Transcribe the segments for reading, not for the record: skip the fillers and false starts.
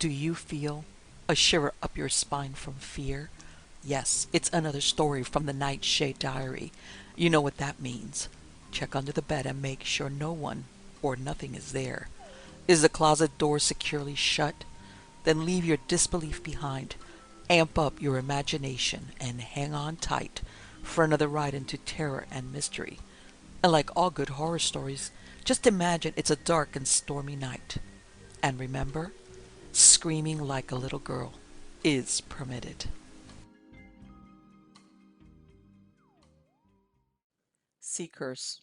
Do you feel a shiver up your spine from fear? Yes, it's another story from the Nightshade diary. You know what that means. Check under the bed and make sure no one or nothing is there. Is the closet door securely shut? Then leave your disbelief behind. Amp up your imagination and hang on tight for another ride into terror and mystery. And like all good horror stories, just imagine it's a dark and stormy night. And remember, screaming like a little girl is permitted. Sea Curse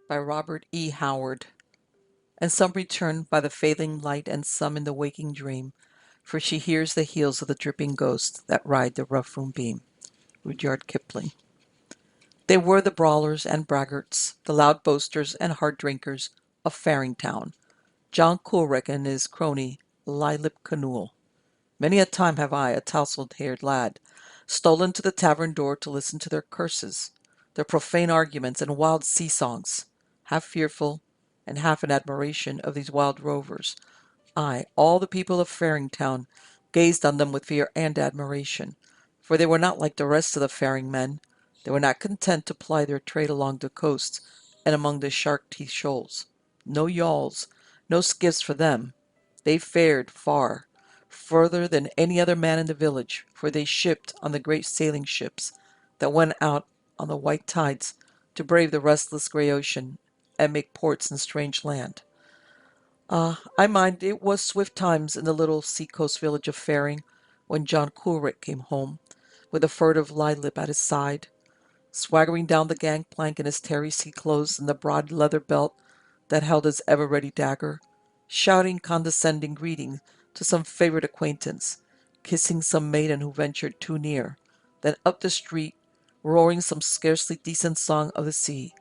by Robert E. Howard. And some return by the failing light, and some in the waking dream, for she hears the heels of the dripping ghosts that ride the rough room beam. Rudyard Kipling. They were the brawlers and braggarts, the loud boasters and hard drinkers of Farringtown, John Coolrick and his crony, Lylip Canule. Many a time have I, a tousled-haired lad, stolen to the tavern door to listen to their curses, their profane arguments and wild sea-songs, half fearful and half in admiration of these wild rovers. I, all the people of Farringtown, gazed on them with fear and admiration, for they were not like the rest of the faring men. They were not content to ply their trade along the coast and among the shark-teeth shoals. No yawls, no skiffs for them. They fared far, further than any other man in the village, for they shipped on the great sailing ships that went out on the white tides to brave the restless grey ocean and make ports in strange land. I mind it was swift times in the little sea-coast village of Faring when John Coolrick came home, with a furtive Lylip at his side, swaggering down the gangplank in his tarry sea clothes and the broad leather belt that held his ever-ready dagger, shouting condescending greeting to some favorite acquaintance, kissing some maiden who ventured too near, then up the street, roaring some scarcely decent song of the sea.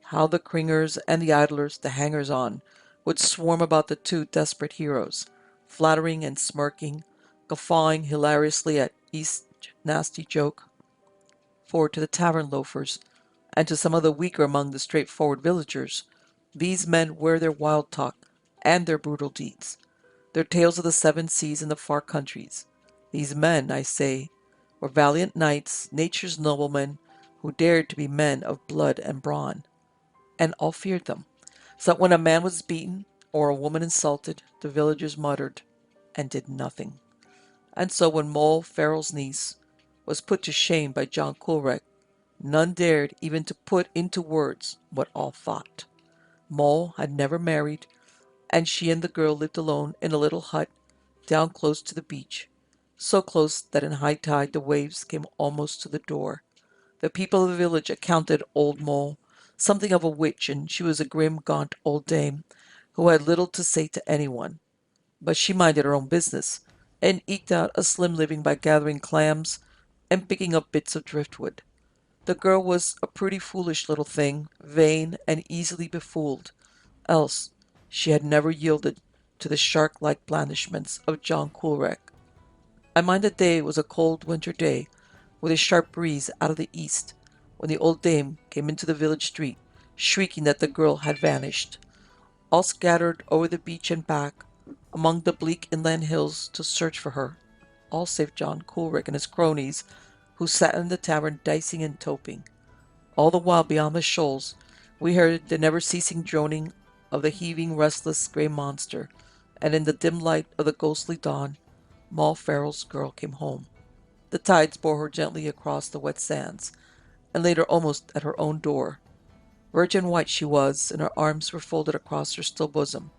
How the cringers and the idlers, the hangers-on, would swarm about the two desperate heroes, flattering and smirking, guffawing hilariously at each nasty joke. For to the tavern loafers, and to some of the weaker among the straightforward villagers, these men wear their wild talk and their brutal deeds, their tales of the seven seas and the far countries. These men, I say, were valiant knights, nature's noblemen, who dared to be men of blood and brawn, and all feared them. So that when a man was beaten or a woman insulted, the villagers muttered and did nothing. And so when Moll Farrell's niece was put to shame by John Coolrick, none dared even to put into words what all thought. Moll had never married, and she and the girl lived alone in a little hut down close to the beach, so close that in high tide the waves came almost to the door. The people of the village accounted old Moll something of a witch, and she was a grim, gaunt old dame who had little to say to anyone. But she minded her own business, and eked out a slim living by gathering clams and picking up bits of driftwood. The girl was a pretty foolish little thing, vain and easily befooled, else she had never yielded to the shark-like blandishments of John Coolrick. I mind the day was a cold winter day, with a sharp breeze out of the east, when the old dame came into the village street, shrieking that the girl had vanished. All scattered over the beach and back, among the bleak inland hills to search for her, all save John Coolrick and his cronies, who sat in the tavern dicing and toping. All the while beyond the shoals we heard the never-ceasing droning of the heaving, restless grey monster, and in the dim light of the ghostly dawn Moll Farrell's girl came home. The tides bore her gently across the wet sands, and laid her almost at her own door. Virgin white she was, and her arms were folded across her still bosom.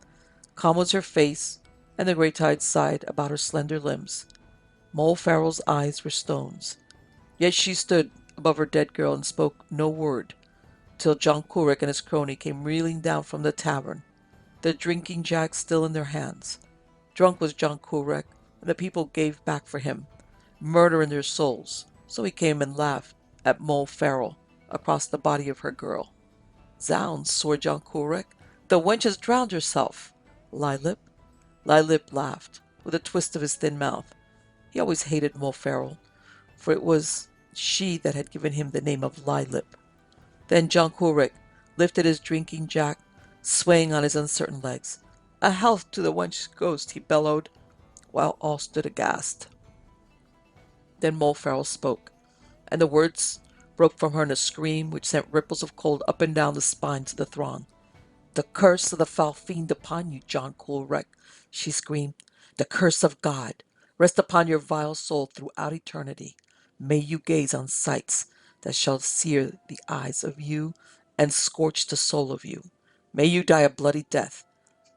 Calm was her face, and the grey tide sighed about her slender limbs. Moll Farrell's eyes were stones. Yet she stood above her dead girl and spoke no word, till John Coolrick and his crony came reeling down from the tavern, their drinking jacks still in their hands. Drunk was John Coolrick, and the people gave back for him, murder in their souls. So he came and laughed at Moll Farrell across the body of her girl. Zounds, swore John Coolrick, the wench has drowned herself. Lylip? Lylip laughed, with a twist of his thin mouth. He always hated Moll Farrell, for it was she that had given him the name of Lylip. Then John Coolrick lifted his drinking jack, swaying on his uncertain legs. A health to the wench's ghost, he bellowed. while all stood aghast. Then Mole Farrell spoke, and the words broke from her in a scream which sent ripples of cold up and down the spines of the throng. "The curse of the foul fiend upon you, John Coolwreck!" she screamed. "The curse of God rest upon your vile soul throughout eternity. May you gaze on sights that shall sear the eyes of you and scorch the soul of you. May you die a bloody death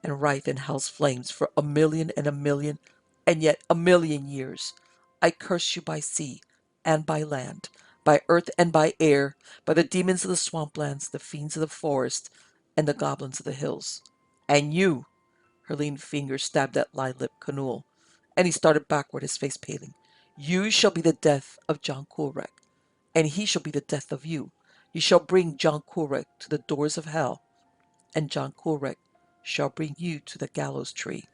and writhe in hell's flames for a million and a million and yet a million years. I curse you by sea and by land, by earth and by air, by the demons of the swamplands, the fiends of the forest, and the goblins of the hills. And you," her lean finger stabbed at Lilac Canul, and he started backward, his face paling, "you shall be the death of John Coolwreck, and he shall be the death of you. You shall bring John Coolwreck to the doors of hell, and John Coolwreck shall bring you to the gallows tree.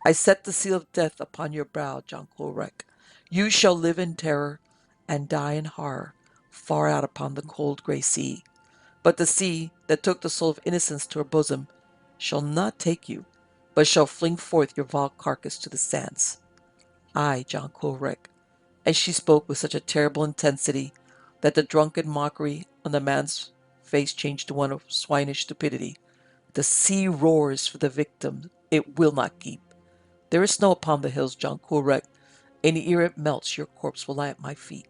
I set the seal of death upon your brow, John Coolwreck. You shall live in terror and die in horror, far out upon the cold grey sea. But the sea that took the soul of innocence to her bosom shall not take you, but shall fling forth your vile carcass to the sands. I, John Coolwreck." And she spoke with such a terrible intensity that the drunken mockery on the man's face changed to one of swinish stupidity. "The sea roars for the victim it will not keep. There is snow upon the hills, John Coolwreck, and ere it melts your corpse will lie at my feet,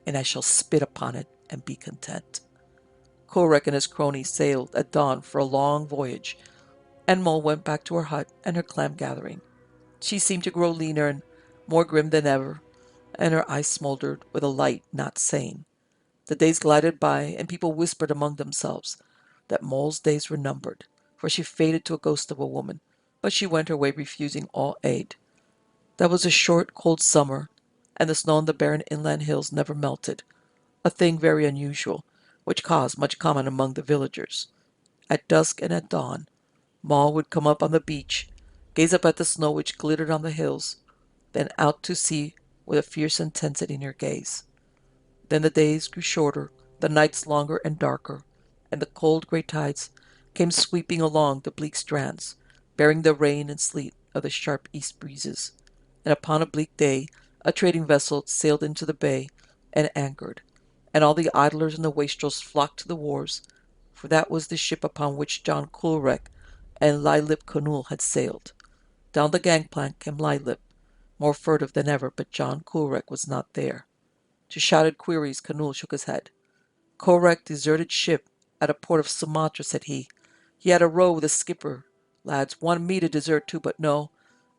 and I shall spit upon it and be content." Coolwreck and his crony sailed at dawn for a long voyage, and Mole went back to her hut and her clam gathering. She seemed to grow leaner and more grim than ever, and her eyes smoldered with a light not sane. The days glided by, and people whispered among themselves that Mole's days were numbered, for she faded to a ghost of a woman, but she went her way refusing all aid. That was a short, cold summer, and the snow on the barren inland hills never melted, a thing very unusual, which caused much comment among the villagers. At dusk and at dawn, Moll would come up on the beach, gaze up at the snow which glittered on the hills, then out to sea with a fierce intensity in her gaze. Then the days grew shorter, the nights longer and darker, and the cold grey tides came sweeping along the bleak strands, bearing the rain and sleet of the sharp east breezes. And upon a bleak day a trading vessel sailed into the bay and anchored, and all the idlers and the wastrels flocked to the wharves, for that was the ship upon which John Coolwreck and Lylip Conul had sailed. Down the gangplank came Lylip, more furtive than ever, but John Coolwreck was not there. To shouted queries, Canul shook his head. "Coolwreck deserted ship at a port of Sumatra," said he. "He had a row with the skipper. Lads wanted me to desert too, but no.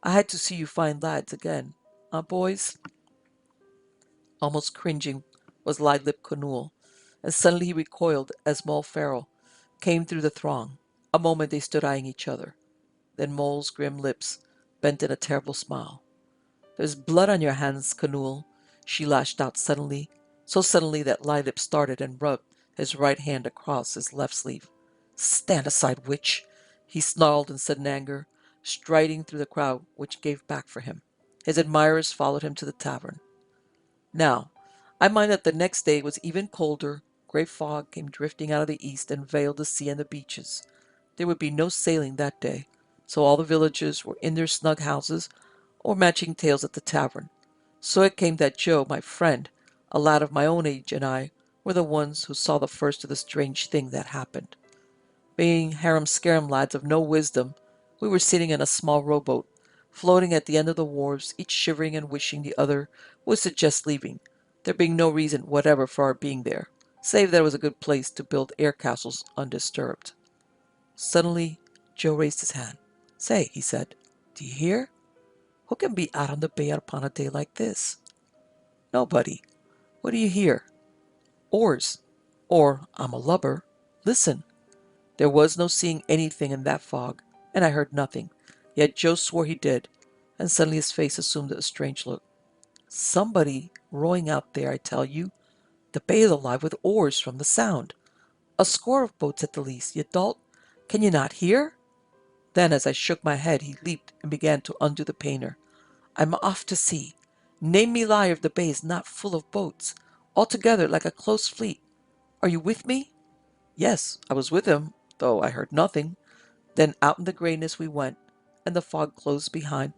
I had to see you fine lads again. Boys?" Almost cringing was Lylip Canul, and suddenly he recoiled as Mole Farrell came through the throng. A moment they stood eyeing each other. Then Mole's grim lips bent in a terrible smile. "There's blood on your hands, Canul," she lashed out suddenly, so suddenly that Lylip started and rubbed his right hand across his left sleeve. "Stand aside, witch!" he snarled in sudden anger, striding through the crowd which gave back for him. His admirers followed him to the tavern. Now, I mind that the next day was even colder. Grey fog came drifting out of the east and veiled the sea and the beaches. There would be no sailing that day, so all the villagers were in their snug houses or matching tales at the tavern. So it came that Joe, my friend, a lad of my own age, and I were the ones who saw the first of the strange thing that happened. Being harum-scarum lads of no wisdom, we were sitting in a small rowboat, floating at the end of the wharves, each shivering and wishing the other would suggest leaving, there being no reason whatever for our being there, save that it was a good place to build air castles undisturbed. Suddenly, Joe raised his hand. "Say," he said, "do you hear? Who can be out on the bay upon a day like this?" "Nobody. What do you hear?" "Oars. Or I'm a lubber. Listen." There was no seeing anything in that fog, and I heard nothing. Yet Joe swore he did, and suddenly his face assumed a strange look. "Somebody rowing out there, I tell you. The bay is alive with oars from the sound. A score of boats at the least. You dolt, can you not hear?" Then, as I shook my head, he leaped and began to undo the painter. "I'm off to sea. Name me liar if the bay is not full of boats, all together like a close fleet. Are you with me?" Yes, I was with him, though I heard nothing. Then out in the grayness we went, and the fog closed behind,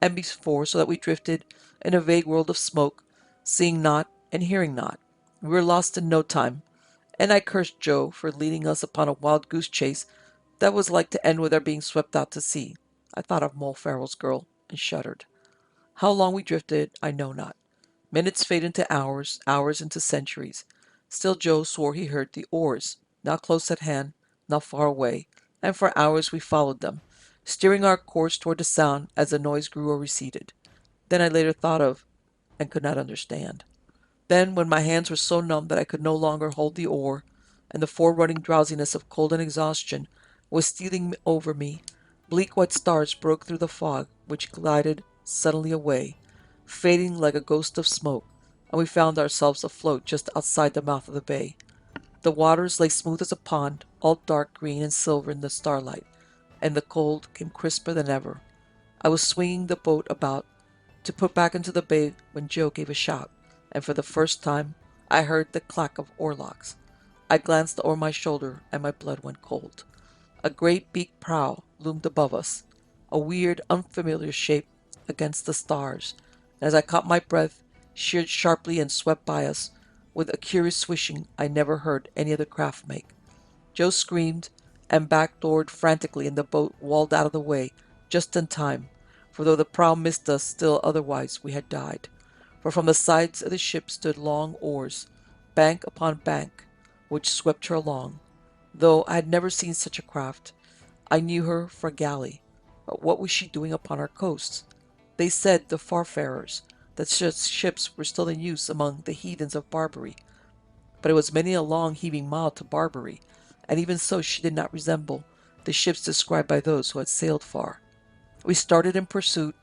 and before, so that we drifted in a vague world of smoke, seeing not and hearing not. We were lost in no time, and I cursed Joe for leading us upon a wild goose chase that was like to end with our being swept out to sea. I thought of Mole Farrell's girl and shuddered. How long we drifted, I know not. Minutes fade into hours, hours into centuries. Still Joe swore he heard the oars, not close at hand, not far away, and for hours we followed them, steering our course toward the sound as the noise grew or receded. Then I later thought of, and could not understand. Then, when my hands were so numb that I could no longer hold the oar, and the forerunning drowsiness of cold and exhaustion was stealing over me, bleak white stars broke through the fog, which glided suddenly away, fading like a ghost of smoke, and we found ourselves afloat just outside the mouth of the bay. The waters lay smooth as a pond, all dark green and silver in the starlight, and the cold came crisper than ever. I was swinging the boat about to put back into the bay when Joe gave a shout, and for the first time I heard the clack of oarlocks. I glanced over my shoulder, and my blood went cold. A great beaked prow loomed above us, a weird, unfamiliar shape against the stars, and as I caught my breath, sheered sharply and swept by us with a curious swishing I never heard any other craft make. Joe screamed and backdoored frantically, and the boat walled out of the way just in time, for though the prow missed us, still otherwise we had died. For from the sides of the ship stood long oars, bank upon bank, which swept her along. Though I had never seen such a craft, I knew her for a galley. But what was she doing upon our coasts? They said, the farfarers, that ships were still in use among the heathens of Barbary, but it was many a long heaving mile to Barbary, and even so she did not resemble the ships described by those who had sailed far. We started in pursuit,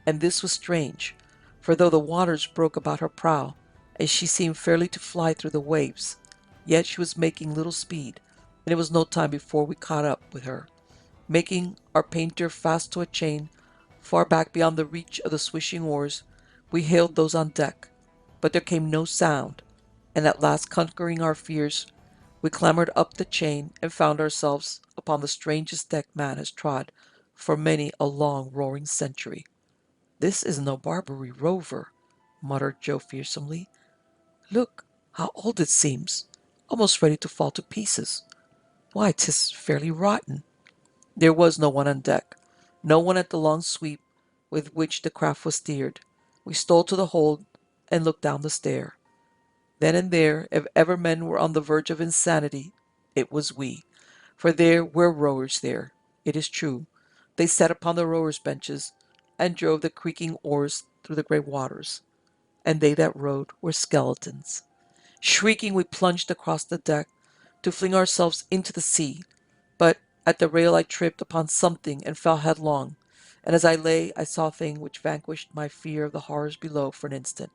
and this was strange, for though the waters broke about her prow, and she seemed fairly to fly through the waves, yet she was making little speed, and it was no time before we caught up with her. Making our painter fast to a chain far back beyond the reach of the swishing oars, we hailed those on deck, but there came no sound, and at last conquering our fears, we clambered up the chain and found ourselves upon the strangest deck man has trod for many a long roaring century. "This is no Barbary rover," muttered Joe fearsomely. "Look how old it seems, almost ready to fall to pieces. Why, 'tis fairly rotten." There was no one on deck, no one at the long sweep with which the craft was steered. We stole to the hold and looked down the stair. Then and there, if ever men were on the verge of insanity, it was we. For there were rowers there, it is true. They sat upon the rowers' benches and drove the creaking oars through the grey waters. And they that rowed were skeletons. Shrieking, we plunged across the deck to fling ourselves into the sea. But at the rail I tripped upon something and fell headlong. And as I lay, I saw a thing which vanquished my fear of the horrors below for an instant.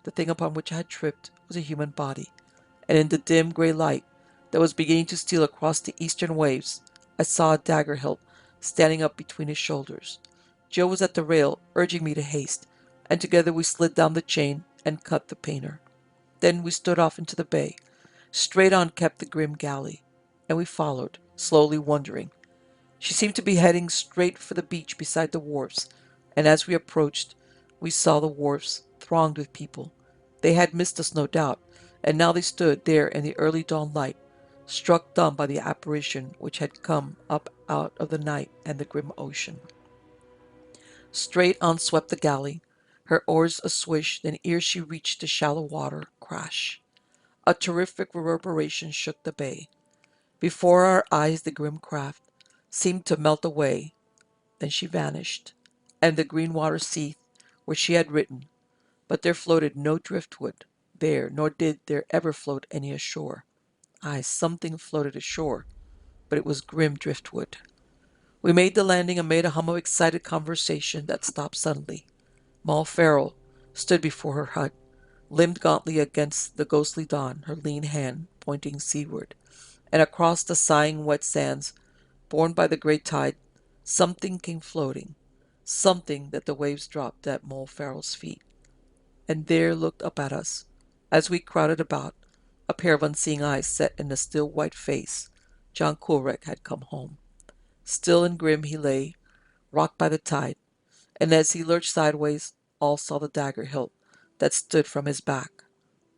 The thing upon which I had tripped was a human body, and in the dim grey light that was beginning to steal across the eastern waves, I saw a dagger hilt standing up between his shoulders. Joe was at the rail, urging me to haste, and together we slid down the chain and cut the painter. Then we stood off into the bay. Straight on kept the grim galley, and we followed, slowly wondering. She seemed to be heading straight for the beach beside the wharfs, and as we approached, we saw the wharfs thronged with people. They had missed us, no doubt, and now they stood there in the early dawn light, struck dumb by the apparition which had come up out of the night and the grim ocean. Straight on swept the galley, her oars a swish, then ere she reached the shallow water, crash! A terrific reverberation shook the bay. Before our eyes the grim craft seemed to melt away, then she vanished, and the green water seethed where she had written, but there floated no driftwood there, nor did there ever float any ashore. Aye, something floated ashore, but it was grim driftwood. We made the landing amid a hum of excited conversation that stopped suddenly. Moll Farrell stood before her hut, limned gauntly against the ghostly dawn, her lean hand pointing seaward, and across the sighing wet sands, borne by the great tide, something came floating, something that the waves dropped at Moll Farrell's feet. And there looked up at us, as we crowded about, a pair of unseeing eyes set in a still white face. John Coolrec had come home. Still and grim he lay, rocked by the tide, and as he lurched sideways, all saw the dagger hilt that stood from his back.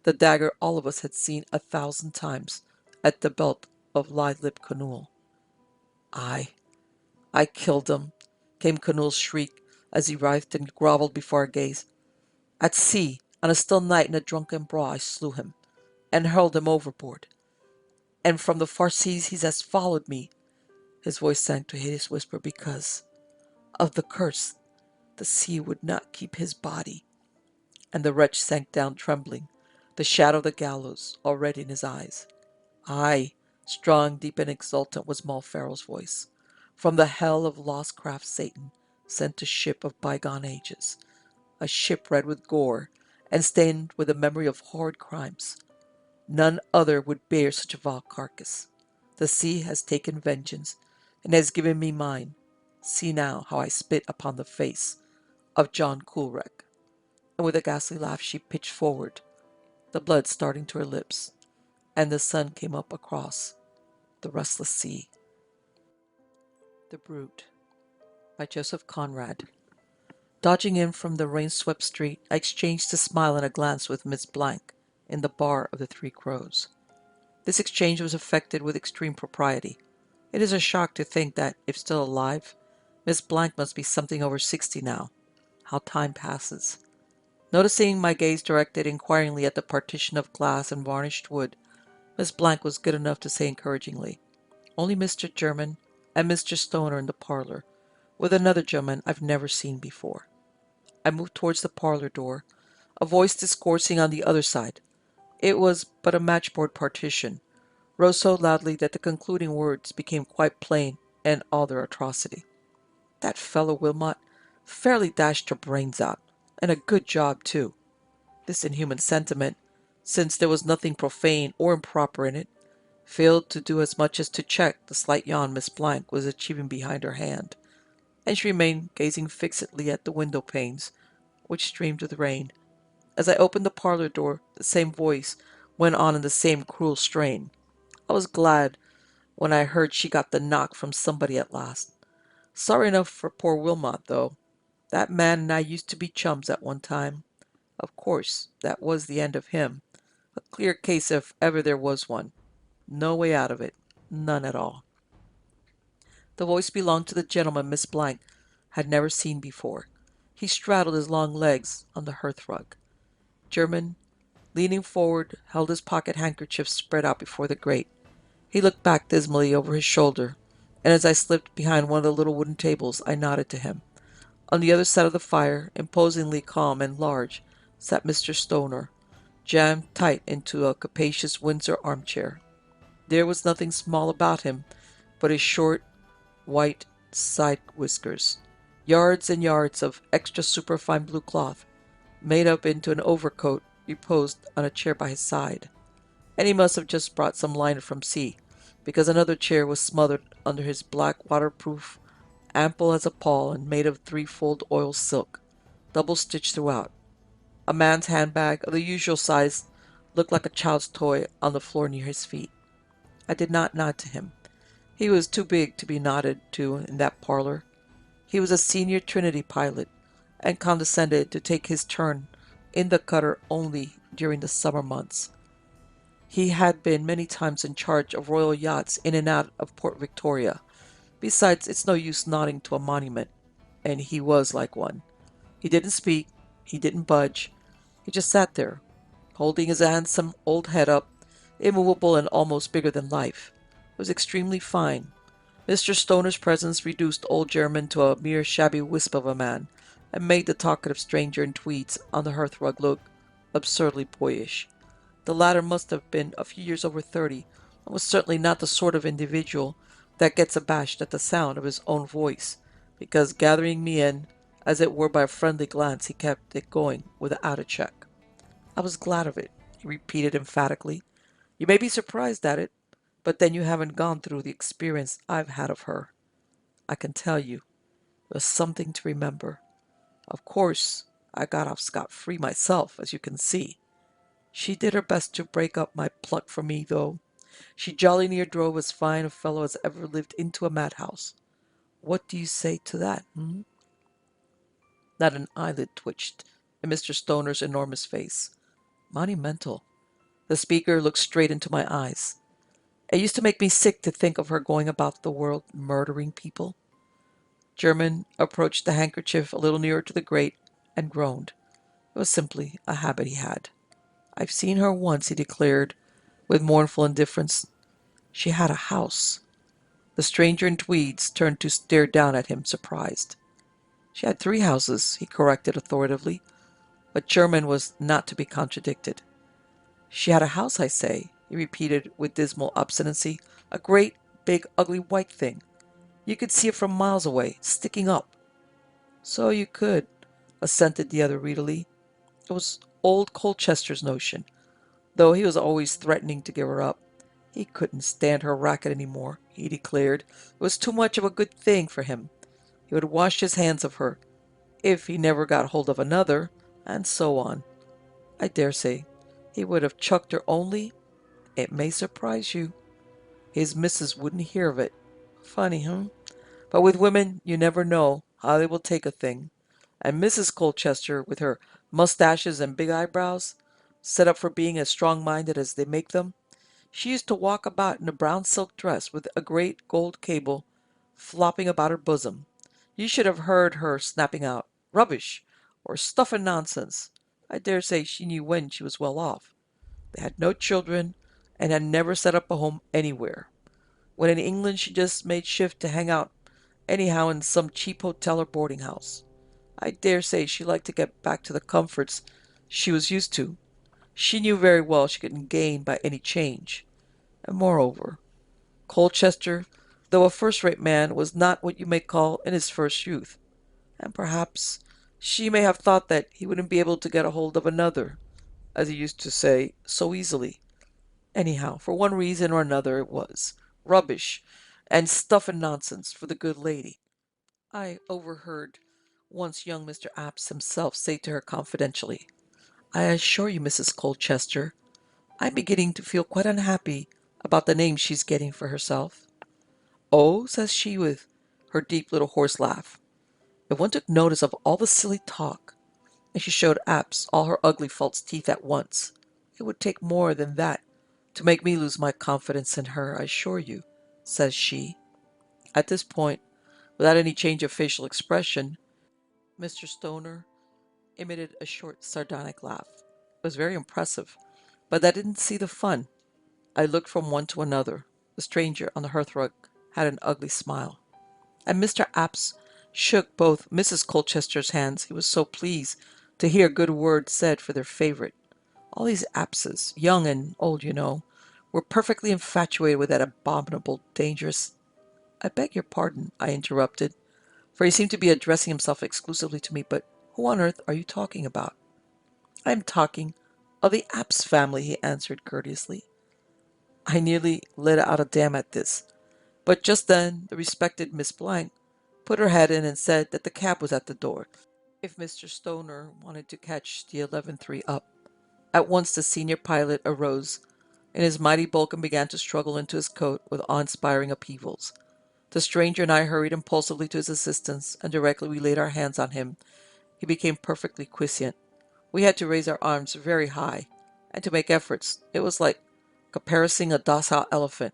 The dagger all of us had seen 1,000 times at the belt of Lip Canul. I, I killed him, came Canul's shriek as he writhed and groveled before our gaze. At sea, on a still night in a drunken brawl, I slew him, and hurled him overboard. And from the far seas he has followed me. His voice sank to a hideous whisper because of the curse. The sea would not keep his body. And the wretch sank down trembling, the shadow of the gallows already in his eyes. Aye, strong, deep, and exultant was Moll Farrell's voice. From the hell of lost craft Satan sent a ship of bygone ages, a ship red with gore and stained with the memory of horrid crimes. None other would bear such a vile carcass. The sea has taken vengeance and has given me mine. See now how I spit upon the face of John Coolwreck. And with a ghastly laugh she pitched forward, the blood starting to her lips, and the sun came up across the restless sea. The Brute by Joseph Conrad. Dodging in from the rain-swept street, I exchanged a smile and a glance with Miss Blank in the bar of the Three Crows. This exchange was effected with extreme propriety. It is a shock to think that, if still alive, Miss Blank must be something over 60 now. How time passes. Noticing my gaze directed inquiringly at the partition of glass and varnished wood, Miss Blank was good enough to say encouragingly, "Only Mr. German and Mr. Stoner in the parlor, with another gentleman I've never seen before." I moved towards the parlor door, a voice discoursing on the other side. It was but a matchboard partition, rose so loudly that the concluding words became quite plain in all their atrocity. "That fellow Wilmot fairly dashed her brains out, and a good job, too." This inhuman sentiment, since there was nothing profane or improper in it, failed to do as much as to check the slight yawn Miss Blank was achieving behind her hand, and she remained gazing fixedly at the window panes, which streamed with rain. As I opened the parlor door, the same voice went on in the same cruel strain. I was glad when I heard she got the knock from somebody at last. Sorry enough for poor Wilmot, though. That man and I used to be chums at one time. Of course, that was the end of him. A clear case if ever there was one. No way out of it. None at all. The voice belonged to the gentleman Miss Blank had never seen before. He straddled his long legs on the hearthrug. German, leaning forward, held his pocket handkerchief spread out before the grate. He looked back dismally over his shoulder, and as I slipped behind one of the little wooden tables, I nodded to him. On the other side of the fire, imposingly calm and large, sat Mr. Stoner, jammed tight into a capacious Windsor armchair. There was nothing small about him but his short, white side whiskers. Yards and yards of extra superfine blue cloth, made up into an overcoat, reposed on a chair by his side. And he must have just brought some liner from sea, because another chair was smothered under his black waterproof, ample as a pall and made of threefold oil silk, double-stitched throughout. A man's handbag of the usual size looked like a child's toy on the floor near his feet. I did not nod to him. He was too big to be nodded to in that parlor. He was a senior Trinity pilot, and condescended to take his turn in the cutter only during the summer months. He had been many times in charge of royal yachts in and out of Port Victoria. Besides, it's no use nodding to a monument, and he was like one. He didn't speak, he didn't budge, he just sat there, holding his handsome old head up, immovable and almost bigger than life. It was extremely fine. Mr. Stoner's presence reduced old German to a mere shabby wisp of a man, and made the talkative stranger in tweeds on the hearthrug look absurdly boyish. The latter must have been a few years over 30, and was certainly not the sort of individual that gets abashed at the sound of his own voice, because gathering me in, as it were by a friendly glance, he kept it going without a check. "I was glad of it," he repeated emphatically. "You may be surprised at it, but then you haven't gone through the experience I've had of her. I can tell you, it was something to remember. Of course, I got off scot-free myself, as you can see. She did her best to break up my pluck for me, though. She jolly near drove as fine a fellow as ever lived into a madhouse. What do you say to that, Not an eyelid twitched in Mr. Stoner's enormous face. Monumental. The speaker looked straight into my eyes. It used to make me sick to think of her going about the world murdering people. German approached the handkerchief a little nearer to the grate and groaned. It was simply a habit he had. I've seen her once, he declared with mournful indifference. She had a house. The stranger in tweeds turned to stare down at him, surprised. She had three houses, he corrected authoritatively, but German was not to be contradicted. She had a house, I say, he repeated with dismal obstinacy. A great, big, ugly white thing. You could see it from miles away, sticking up. So you could, assented the other readily. It was old Colchester's notion, though he was always threatening to give her up. He couldn't stand her racket any more, he declared. It was too much of a good thing for him. He would wash his hands of her, if he never got hold of another, and so on. I dare say he would have chucked her only, it may surprise you, his missus wouldn't hear of it. Funny, huh? But with women, you never know how they will take a thing. And Mrs. Colchester, with her mustaches and big eyebrows, set up for being as strong-minded as they make them, she used to walk about in a brown silk dress with a great gold cable flopping about her bosom. You should have heard her snapping out, "Rubbish!" or "Stuff and nonsense!" I dare say she knew when she was well off. They had no children, and had never set up a home anywhere. When in England she just made shift to hang out anyhow in some cheap hotel or boarding house. I dare say she liked to get back to the comforts she was used to. She knew very well she couldn't gain by any change. And moreover, Colchester, though a first-rate man, was not what you may call in his first youth, and perhaps she may have thought that he wouldn't be able to get a hold of another, as he used to say, so easily. Anyhow, for one reason or another it was rubbish and stuff and nonsense for the good lady. I overheard once young Mr. Apps himself say to her confidentially, "I assure you, Mrs. Colchester, I'm beginning to feel quite unhappy about the name she's getting for herself." "Oh," says she with her deep little hoarse laugh, "if one took notice of all the silly talk, and she showed Apps all her ugly false teeth at once, it would take more than that to make me lose my confidence in her, I assure you," says she. At this point, without any change of facial expression, Mr. Stoner emitted a short sardonic laugh. It was very impressive, but I didn't see the fun. I looked from one to another. The stranger on the hearthrug had an ugly smile. And Mr. Apps shook both Mrs. Colchester's hands. He was so pleased to hear a good word said for their favorite. All these Appses, young and old, you know, were perfectly infatuated with that abominable, dangerous— I beg your pardon, I interrupted, for he seemed to be addressing himself exclusively to me, but who on earth are you talking about? I am talking of the Apps family, he answered courteously. I nearly let out a damn at this, but just then the respected Miss Blank put her head in and said that the cab was at the door, if Mr. Stoner wanted to catch the 11:3 up. At once the senior pilot arose in his mighty bulk and began to struggle into his coat with awe-inspiring upheavals. The stranger and I hurried impulsively to his assistance, and directly we laid our hands on him, he became perfectly quiescent. We had to raise our arms very high, and to make efforts. It was like caparising a docile elephant.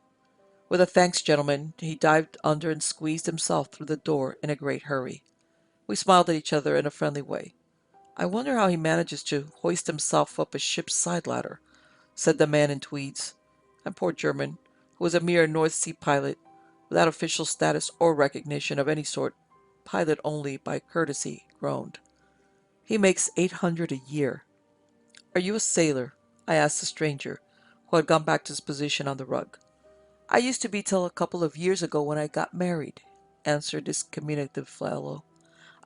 With a "Thanks, gentlemen," he dived under and squeezed himself through the door in a great hurry. We smiled at each other in a friendly way. "I wonder how he manages to hoist himself up a ship's side ladder," said the man in tweeds. And poor German, who was a mere North Sea pilot, without official status or recognition of any sort, pilot only by courtesy, groaned. "He makes 800 a year." "Are you a sailor?" I asked the stranger, who had gone back to his position on the rug. "I used to be till a couple of years ago when I got married," answered this communicative fellow.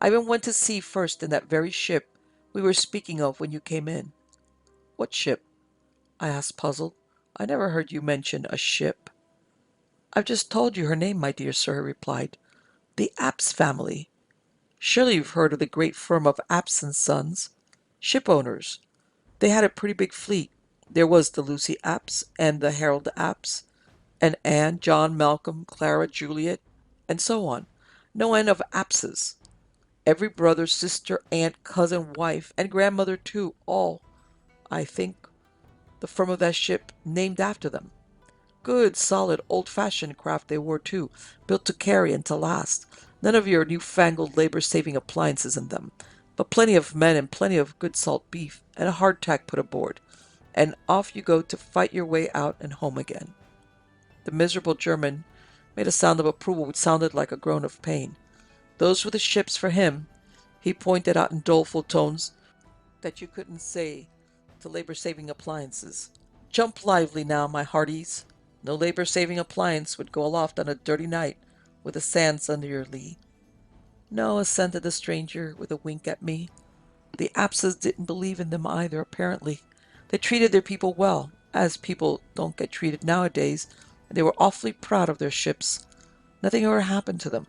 "I even went to sea first in that very ship we were speaking of when you came in." "What ship?" I asked, puzzled. "I never heard you mention a ship." "I've just told you her name, my dear sir," he replied. "The Apps family. Surely you've heard of the great firm of Apps and Sons, ship owners. They had a pretty big fleet. There was the Lucy Apps and the Harold Apps, and Anne, John, Malcolm, Clara, Juliet, and so on. No end of Appses. Every brother, sister, aunt, cousin, wife, and grandmother too, all, I think, the firm of that ship named after them. Good, solid, old-fashioned craft they were too, built to carry and to last. None of your new-fangled labor-saving appliances in them, but plenty of men and plenty of good salt beef and a hardtack put aboard, and off you go to fight your way out and home again. The miserable German made a sound of approval which sounded like a groan of pain. Those were the ships for him, he pointed out in doleful tones that you couldn't say to labor-saving appliances. Jump lively now, my hearties. No labor-saving appliance would go aloft on a dirty night with the sands under your lee. No, assented the stranger with a wink at me. The Apses didn't believe in them either, apparently. They treated their people well, as people don't get treated nowadays, and they were awfully proud of their ships. Nothing ever happened to them.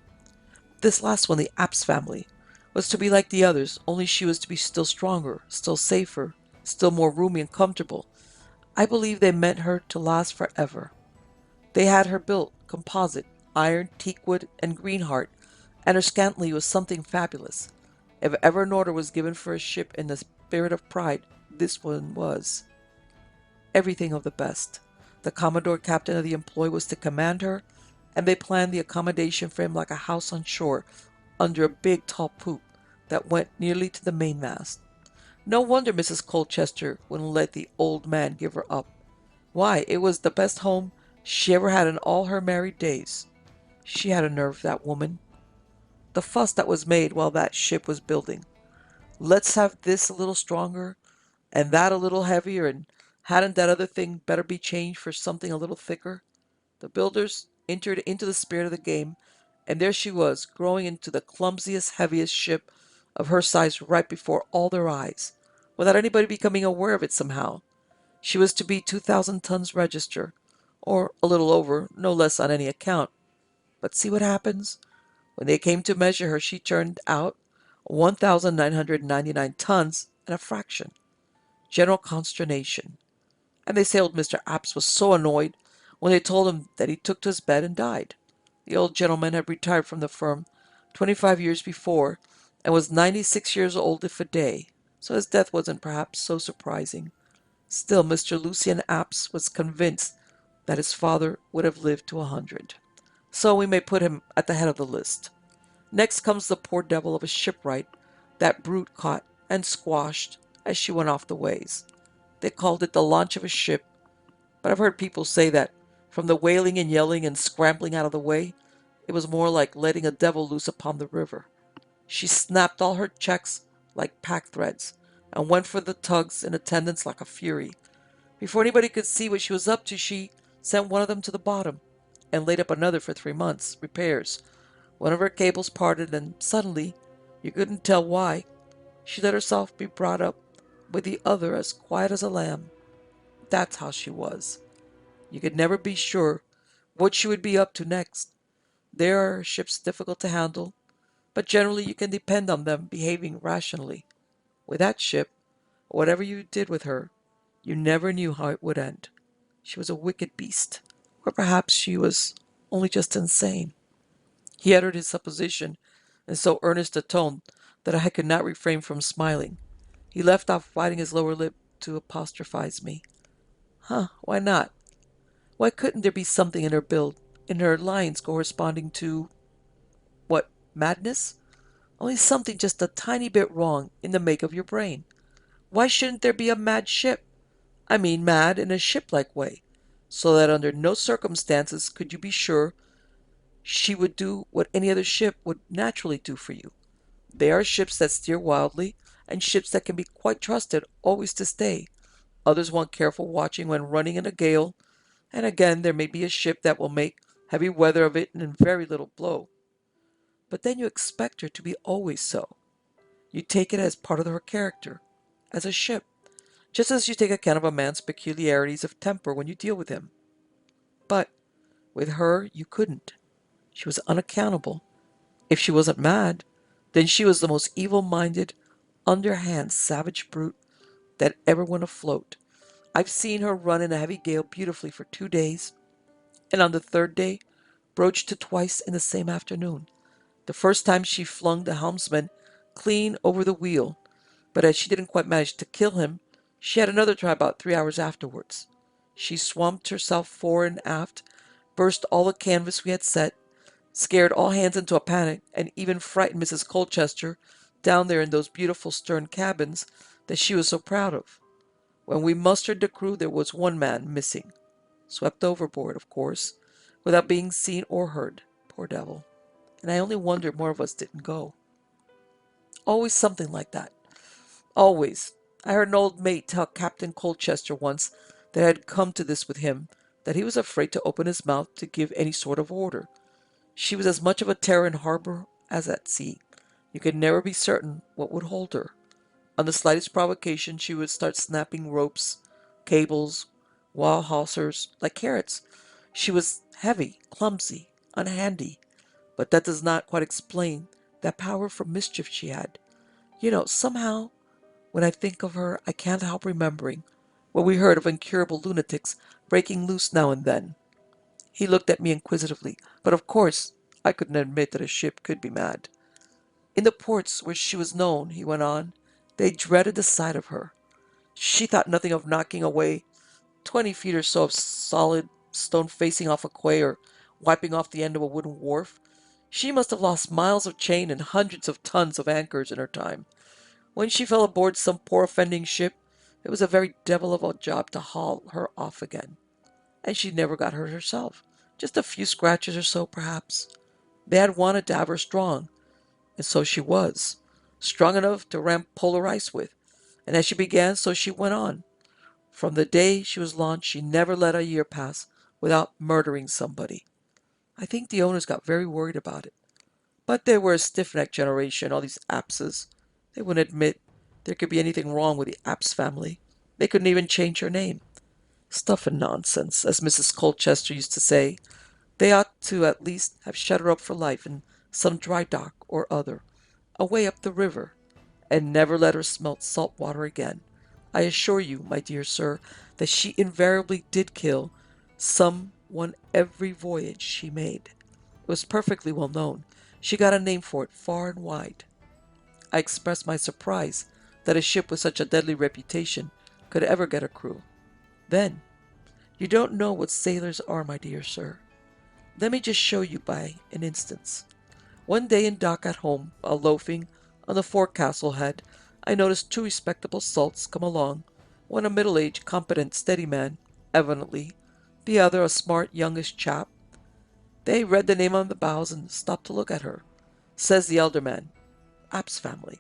This last one, the Apps family, was to be like the others, only she was to be still stronger, still safer, still more roomy and comfortable. I believe they meant her to last forever. They had her built, composite, iron, teakwood, and greenheart, and her scantling was something fabulous. If ever an order was given for a ship in the spirit of pride, this one was. Everything of the best. The Commodore captain of the employ was to command her, and they planned the accommodation for him like a house on shore, under a big tall poop that went nearly to the mainmast. No wonder Mrs. Colchester wouldn't let the old man give her up. Why, it was the best home she ever had in all her married days. She had a nerve, that woman. The fuss that was made while that ship was building. Let's have this a little stronger, and that a little heavier, and hadn't that other thing better be changed for something a little thicker? The builders entered into the spirit of the game, and there she was, growing into the clumsiest, heaviest ship of her size right before all their eyes, without anybody becoming aware of it somehow. She was to be 2,000 tons register, or a little over, no less on any account. But see what happens? When they came to measure her, she turned out 1,999 tons and a fraction. General consternation. And they say old Mr. Apps was so annoyed when they told him that he took to his bed and died. The old gentleman had retired from the firm 25 years before and was 96 years old if a day, so his death wasn't perhaps so surprising. Still, Mr. Lucian Apps was convinced that his father would have lived to 100. So we may put him at the head of the list. Next comes the poor devil of a shipwright that brute caught and squashed as she went off the ways. They called it the launch of a ship, but I've heard people say that from the wailing and yelling and scrambling out of the way, it was more like letting a devil loose upon the river. She snapped all her checks like pack threads and went for the tugs in attendance like a fury. Before anybody could see what she was up to, she sent one of them to the bottom and laid up another for 3 months, repairs. One of her cables parted, and suddenly, you couldn't tell why, she let herself be brought up with the other as quiet as a lamb. That's how she was. You could never be sure what she would be up to next. There are ships difficult to handle, but generally you can depend on them behaving rationally. With that ship, whatever you did with her, you never knew how it would end. She was a wicked beast, or perhaps she was only just insane. He uttered his supposition in so earnest a tone that I could not refrain from smiling. He left off biting his lower lip to apostrophize me. Huh, why not? Why couldn't there be something in her build, in her lines corresponding to, what, madness? Only something just a tiny bit wrong in the make of your brain. Why shouldn't there be a mad ship? I mean mad in a ship-like way, so that under no circumstances could you be sure she would do what any other ship would naturally do for you. There are ships that steer wildly, and ships that can be quite trusted always to stay. Others want careful watching when running in a gale, and again there may be a ship that will make heavy weather of it in very little blow. But then you expect her to be always so. You take it as part of her character, as a ship, just as you take account of a man's peculiarities of temper when you deal with him. But with her you couldn't. She was unaccountable. If she wasn't mad, then she was the most evil-minded, underhand, savage brute that ever went afloat. I've seen her run in a heavy gale beautifully for 2 days, and on the third day broached to twice in the same afternoon. The first time she flung the helmsman clean over the wheel, but as she didn't quite manage to kill him, she had another try about 3 hours afterwards. She swamped herself fore and aft, burst all the canvas we had set, scared all hands into a panic, and even frightened Mrs. Colchester down there in those beautiful stern cabins that she was so proud of. When we mustered the crew, there was one man missing. Swept overboard, of course, without being seen or heard. Poor devil. And I only wonder more of us didn't go. Always something like that. Always. I heard an old mate tell Captain Colchester once that had come to this with him, that he was afraid to open his mouth to give any sort of order. She was as much of a terror in harbor as at sea. You could never be certain what would hold her. On the slightest provocation she would start snapping ropes, cables, wall hawsers, like carrots. She was heavy, clumsy, unhandy, but that does not quite explain that power for mischief she had. Somehow, when I think of her, I can't help remembering what we heard of incurable lunatics breaking loose now and then. He looked at me inquisitively, but of course I couldn't admit that a ship could be mad. In the ports where she was known, he went on, they dreaded the sight of her. She thought nothing of knocking away 20 feet or so of solid stone facing off a quay or wiping off the end of a wooden wharf. She must have lost miles of chain and hundreds of tons of anchors in her time. When she fell aboard some poor offending ship, it was a very devil of a job to haul her off again. And she never got hurt herself. Just a few scratches or so, perhaps. They had wanted to have her strong, and so she was. Strong enough to ram polar ice with. And as she began, so she went on. From the day she was launched, she never let a year pass without murdering somebody. I think the owners got very worried about it. But they were a stiff-necked generation, all these Apses. They wouldn't admit there could be anything wrong with the Apps family. They couldn't even change her name. Stuff and nonsense, as Mrs. Colchester used to say. They ought to at least have shut her up for life in some dry dock or other, away up the river, and never let her smelt salt water again. I assure you, my dear sir, that she invariably did kill some one every voyage she made. It was perfectly well known. She got a name for it far and wide. I expressed my surprise that a ship with such a deadly reputation could ever get a crew. Then, you don't know what sailors are, my dear sir. Let me just show you by an instance. One day in dock at home, while loafing on the forecastle head, I noticed two respectable salts come along, one a middle-aged, competent, steady man, evidently, the other a smart, youngish chap. They read the name on the bows and stopped to look at her. Says the elder man, App's family.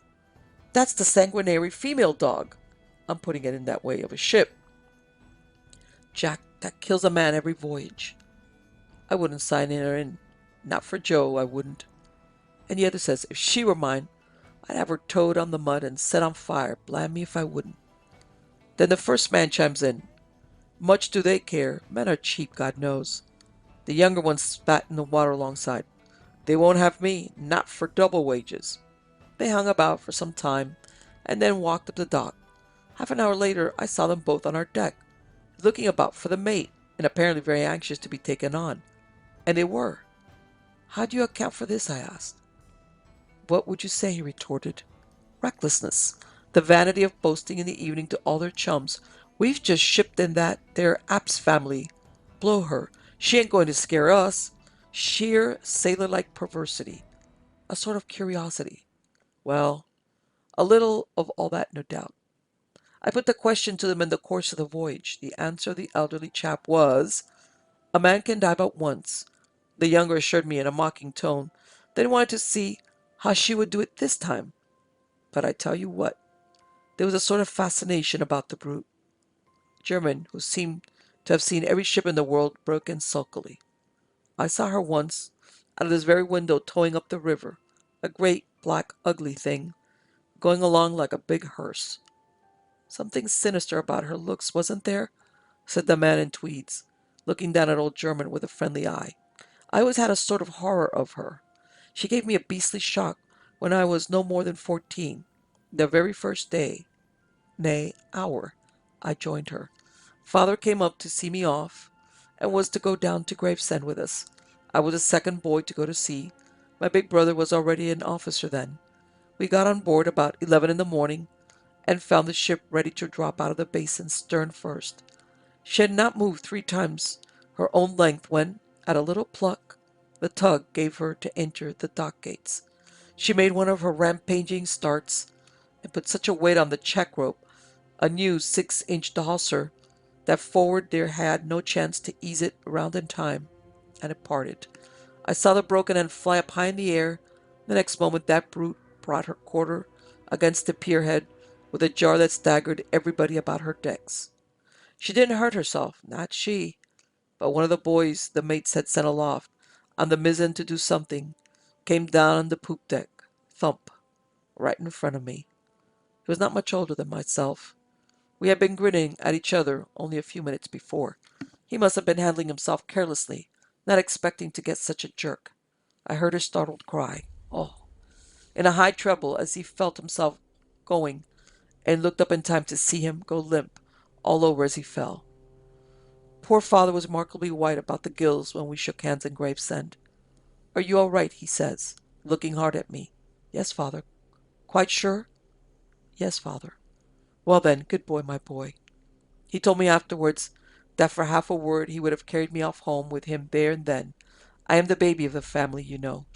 That's the sanguinary female dog. I'm putting it in that way of a ship. Jack, that kills a man every voyage. I wouldn't sign her in. Not for Joe, I wouldn't. And the other says, if she were mine, I'd have her towed on the mud and set on fire. Blam me if I wouldn't. Then the first man chimes in. Much do they care. Men are cheap, God knows. The younger one spat in the water alongside. They won't have me, not for double wages. They hung about for some time, and then walked up the dock. Half an hour later, I saw them both on our deck, looking about for the mate, and apparently very anxious to be taken on. And they were. How do you account for this? I asked. What would you say? He retorted. Recklessness. The vanity of boasting in the evening to all their chums. We've just shipped in that there Apps family. Blow her. She ain't going to scare us. Sheer sailor-like perversity. A sort of curiosity. Well, a little of all that, no doubt. I put the question to them in the course of the voyage. The answer of the elderly chap was, a man can die but once. The younger assured me in a mocking tone that he wanted to see how she would do it this time. But I tell you what, there was a sort of fascination about the brute. German, who seemed to have seen every ship in the world, broke in sulkily. I saw her once, out of this very window towing up the river, a great, black, ugly thing, going along like a big hearse. Something sinister about her looks, wasn't there? Said the man in tweeds, looking down at old German with a friendly eye. I always had a sort of horror of her. She gave me a beastly shock when I was no more than 14. The very first day, nay, hour, I joined her. Father came up to see me off, and was to go down to Gravesend with us. I was the second boy to go to sea. My big brother was already an officer then. We got on board about 11 in the morning and found the ship ready to drop out of the basin stern first. She had not moved 3 times her own length when, at a little pluck, the tug gave her to enter the dock gates. She made one of her rampaging starts and put such a weight on the check rope, a new 6-inch hawser, that forward there had no chance to ease it around in time, and it parted. I saw the broken end fly up high in the air. The next moment that brute brought her quarter against the pierhead with a jar that staggered everybody about her decks. She didn't hurt herself, not she, but one of the boys the mates had sent aloft on the mizzen to do something came down on the poop deck, thump, right in front of me. He was not much older than myself. We had been grinning at each other only a few minutes before. He must have been handling himself carelessly, not expecting to get such a jerk. I heard a startled cry, "Oh!" in a high treble as he felt himself going, and looked up in time to see him go limp all over as he fell. Poor father was remarkably white about the gills when we shook hands in Gravesend. "Are you all right?" he says, looking hard at me. "Yes, father." "Quite sure?" "Yes, father." "Well then, good boy, my boy." He told me afterwards that for half a word he would have carried me off home with him there and then. "I am the baby of the family, you know,"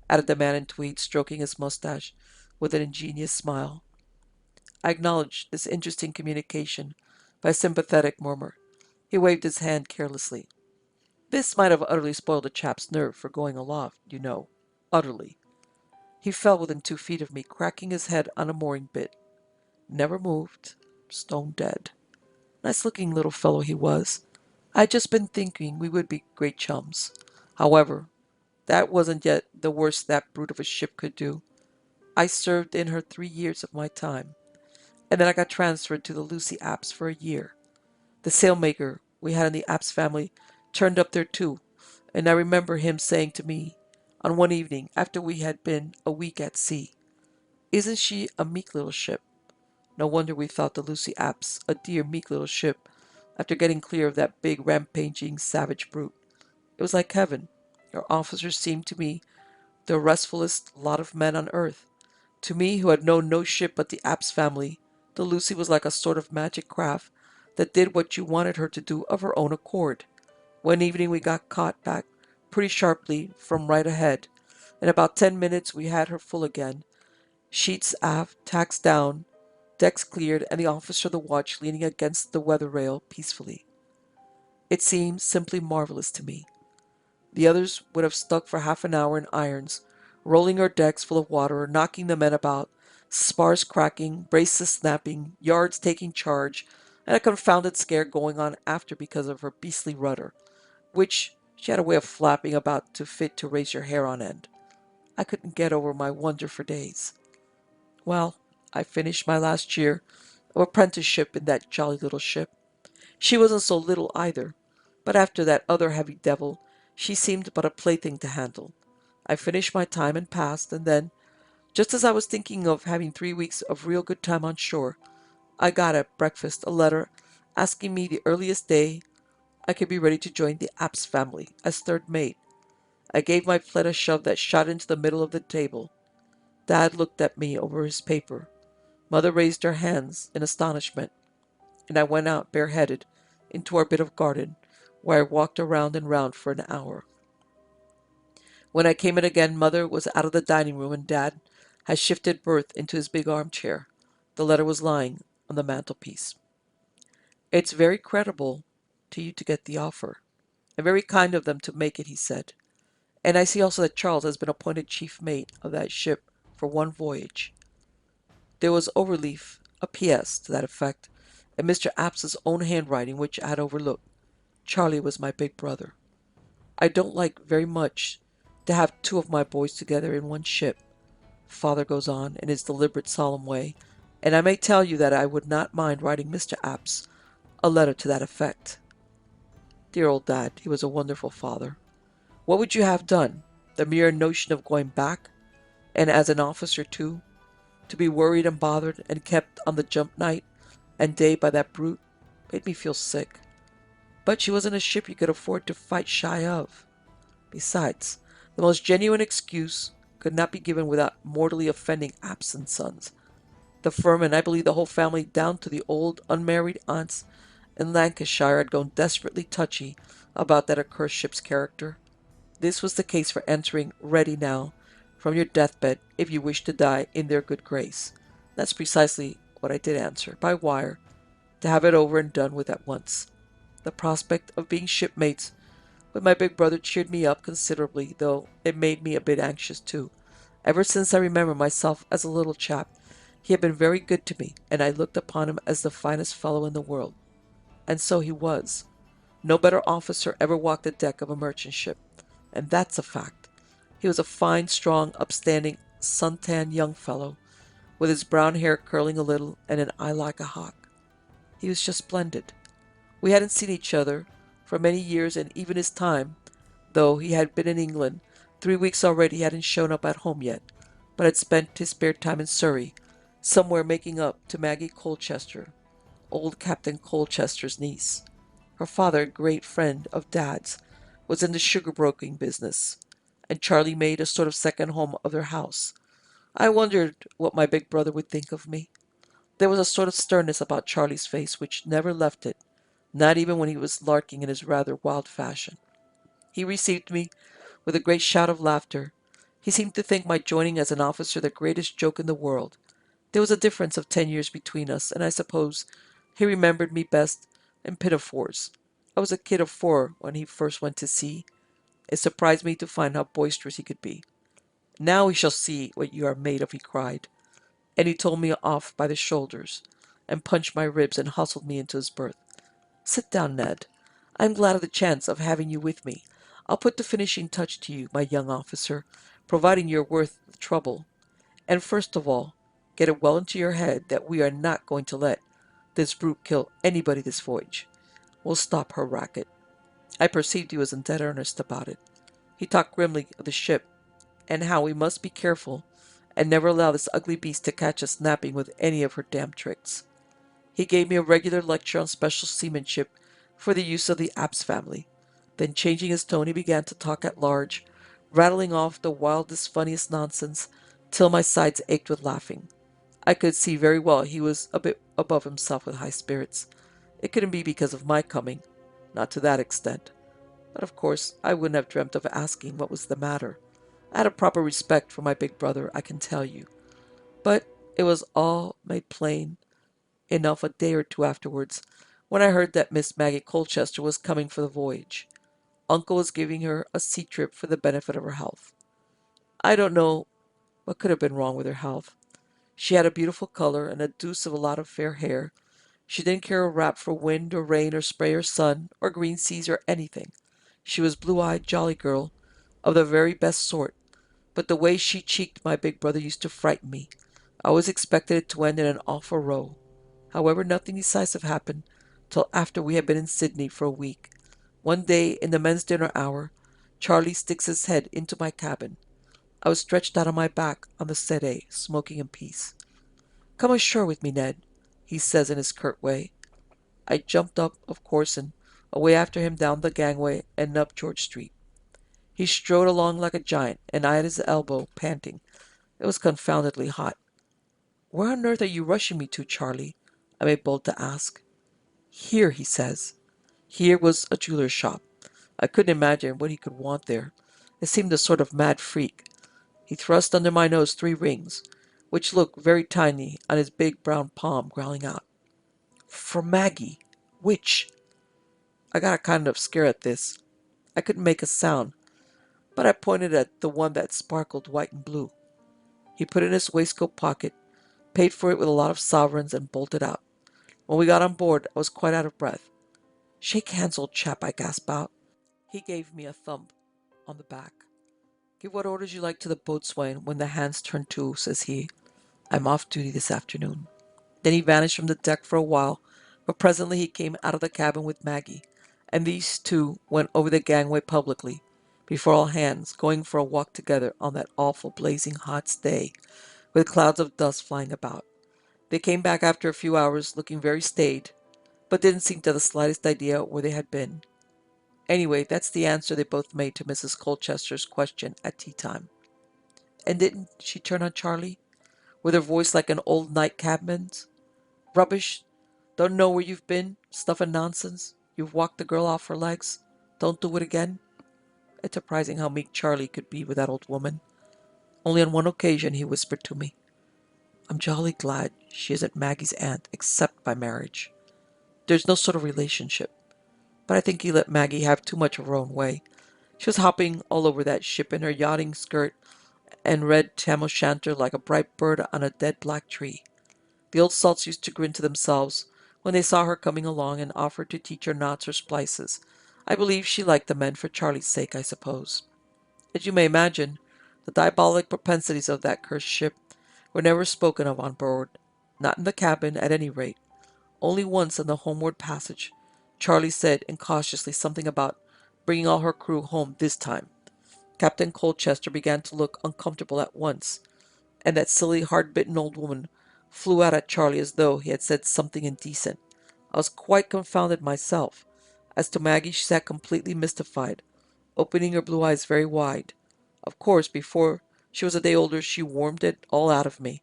added the man in tweed, stroking his mustache with an ingenious smile. I acknowledged this interesting communication by a sympathetic murmur. He waved his hand carelessly. This might have utterly spoiled a chap's nerve for going aloft, you know. Utterly. He fell within 2 feet of me, cracking his head on a mooring bit. Never moved. Stone dead. Nice-looking little fellow he was. I had just been thinking we would be great chums. However, that wasn't yet the worst that brute of a ship could do. I served in her 3 years of my time, and then I got transferred to the Lucy Apps for a year. The sailmaker we had in the Apps family turned up there too, and I remember him saying to me on one evening after we had been a week at sea, "Isn't she a meek little ship?" No wonder we thought the Lucy Apps a dear meek little ship after getting clear of that big rampaging savage brute. It was like heaven. Her officers seemed to me the restfulest lot of men on earth. To me, who had known no ship but the Apps family, the Lucy was like a sort of magic craft that did what you wanted her to do of her own accord. One evening we got caught back pretty sharply from right ahead. In about 10 minutes we had her full again. Sheets aft, tacks down, decks cleared, and the officer of the watch leaning against the weather rail peacefully. It seemed simply marvelous to me. The others would have stuck for half an hour in irons, rolling her decks full of water, or knocking the men about, spars cracking, braces snapping, yards taking charge, and a confounded scare going on after because of her beastly rudder, which she had a way of flapping about to fit to raise your hair on end. I couldn't get over my wonder for days. Well, I finished my last year of apprenticeship in that jolly little ship. She wasn't so little either, but after that other heavy devil, she seemed but a plaything to handle. I finished my time and passed, and then, just as I was thinking of having 3 weeks of real good time on shore, I got at breakfast a letter asking me the earliest day I could be ready to join the Apps family as third mate. I gave my plate a shove that shot into the middle of the table. Dad looked at me over his paper. Mother raised her hands in astonishment, and I went out bareheaded into our bit of garden, where I walked around and round for an hour. When I came in again, Mother was out of the dining room, and Dad had shifted berth into his big armchair. The letter was lying on the mantelpiece. "It's very creditable to you to get the offer, and very kind of them to make it," he said. "And I see also that Charles has been appointed chief mate of that ship for one voyage." There was overleaf, a P.S. to that effect, in Mr. Apps's own handwriting, which I had overlooked. Charlie was my big brother. "I don't like very much to have two of my boys together in one ship," Father goes on in his deliberate, solemn way, "and I may tell you that I would not mind writing Mr. Apps a letter to that effect." Dear old Dad, he was a wonderful father. What would you have done? The mere notion of going back, and as an officer too, to be worried and bothered and kept on the jump night and day by that brute, made me feel sick. But she wasn't a ship you could afford to fight shy of. Besides, the most genuine excuse could not be given without mortally offending absent sons. The firm, and I believe the whole family, down to the old unmarried aunts in Lancashire, had grown desperately touchy about that accursed ship's character. This was the case for entering ready now from your deathbed if you wish to die in their good grace. That's precisely what I did answer, by wire, to have it over and done with at once. The prospect of being shipmates with my big brother cheered me up considerably, though it made me a bit anxious too. Ever since I remember myself as a little chap, he had been very good to me, and I looked upon him as the finest fellow in the world. And so he was. No better officer ever walked the deck of a merchant ship, and that's a fact. He was a fine, strong, upstanding, sun-tanned young fellow, with his brown hair curling a little and an eye like a hawk. He was just splendid. We hadn't seen each other for many years, and even his time, though he had been in England 3 weeks already, he hadn't shown up at home yet, but had spent his spare time in Surrey, somewhere making up to Maggie Colchester, old Captain Colchester's niece. Her father, a great friend of Dad's, was in the sugar broking business, and Charlie made a sort of second home of their house. I wondered what my big brother would think of me. There was a sort of sternness about Charlie's face which never left it, not even when he was larking in his rather wild fashion. He received me with a great shout of laughter. He seemed to think my joining as an officer the greatest joke in the world. There was a difference of 10 years between us, and I suppose he remembered me best in pinafores. I was a kid of 4 when he first went to sea. It surprised me to find how boisterous he could be. Now we shall see what you are made of, he cried, and he told me off by the shoulders, and punched my ribs and hustled me into his berth. Sit down, Ned. I'm glad of the chance of having you with me. I'll put the finishing touch to you, my young officer, providing you're worth the trouble. And first of all, get it well into your head that we are not going to let this brute kill anybody this voyage. We'll stop her racket. I perceived he was in dead earnest about it. He talked grimly of the ship, and how we must be careful and never allow this ugly beast to catch us napping with any of her damned tricks. He gave me a regular lecture on special seamanship for the use of the Abs family. Then, changing his tone, he began to talk at large, rattling off the wildest, funniest nonsense, till my sides ached with laughing. I could see very well he was a bit above himself with high spirits. It couldn't be because of my coming, not to that extent. But of course I wouldn't have dreamt of asking what was the matter. I had a proper respect for my big brother, I can tell you. But it was all made plain enough a day or two afterwards, when I heard that Miss Maggie Colchester was coming for the voyage. Uncle was giving her a sea trip for the benefit of her health. I don't know what could have been wrong with her health. She had a beautiful color and a deuce of a lot of fair hair. She didn't care a rap for wind or rain or spray or sun or green seas or anything. She was blue-eyed, jolly girl, of the very best sort, but the way she cheeked my big brother used to frighten me. I always expected it to end in an awful row. However, nothing decisive happened till after we had been in Sydney for a week. One day, in the men's dinner hour, Charlie sticks his head into my cabin. I was stretched out on my back on the settee, smoking in peace. Come ashore with me, Ned, he says in his curt way. I jumped up, of course, and away after him down the gangway and up George Street. He strode along like a giant, and I at his elbow, panting. It was confoundedly hot. Where on earth are you rushing me to, Charlie? I made bold to ask. Here, he says. Here was a jeweler's shop. I couldn't imagine what he could want there. It seemed a sort of mad freak. He thrust under my nose 3 rings, which looked very tiny on his big brown palm, growling out, For Maggie. Which? I got a kind of scare at this. I couldn't make a sound, but I pointed at the one that sparkled white and blue. He put it in his waistcoat pocket, paid for it with a lot of sovereigns, and bolted out. When we got on board, I was quite out of breath. Shake hands, old chap, I gasped out. He gave me a thump on the back. Give what orders you like to the boatswain when the hands turn to, says he. I'm off duty this afternoon. Then he vanished from the deck for a while, but presently he came out of the cabin with Maggie, and these two went over the gangway publicly, before all hands, going for a walk together on that awful blazing hot day, with clouds of dust flying about. They came back after a few hours, looking very staid, but didn't seem to have the slightest idea where they had been. Anyway, that's the answer they both made to Mrs. Colchester's question at tea time. And didn't she turn on Charlie, with her voice like an old night cabman's? Rubbish! Don't know where you've been? Stuff and nonsense! You've walked the girl off her legs? Don't do it again? It's surprising how meek Charlie could be with that old woman. Only on one occasion he whispered to me, I'm jolly glad she isn't Maggie's aunt except by marriage. There's no sort of relationship. But I think he let Maggie have too much of her own way. She was hopping all over that ship in her yachting skirt and red tam o' shanter like a bright bird on a dead black tree. The old salts used to grin to themselves when they saw her coming along and offered to teach her knots or splices. I believe she liked the men for Charlie's sake, I suppose. As you may imagine, the diabolic propensities of that cursed ship were never spoken of on board, not in the cabin, at any rate. Only once on the homeward passage, Charlie said incautiously something about bringing all her crew home this time. Captain Colchester began to look uncomfortable at once, and that silly, hard-bitten old woman flew out at Charlie as though he had said something indecent. I was quite confounded myself. As to Maggie, she sat completely mystified, opening her blue eyes very wide. Of course, before she was a day older, she warmed it all out of me.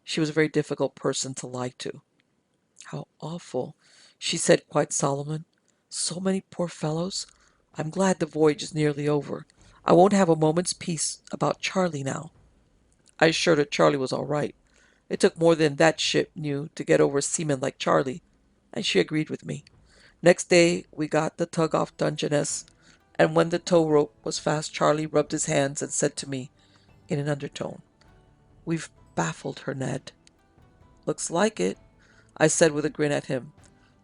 She was a very difficult person to lie to. How awful, she said, quite solemn. So many poor fellows. I'm glad the voyage is nearly over. I won't have a moment's peace about Charlie now. I assured her Charlie was all right. It took more than that ship knew to get over a seaman like Charlie, and she agreed with me. Next day we got the tug off Dungeness, and when the tow rope was fast, Charlie rubbed his hands and said to me in an undertone, We've baffled her, Ned. Looks like it, I said with a grin at him.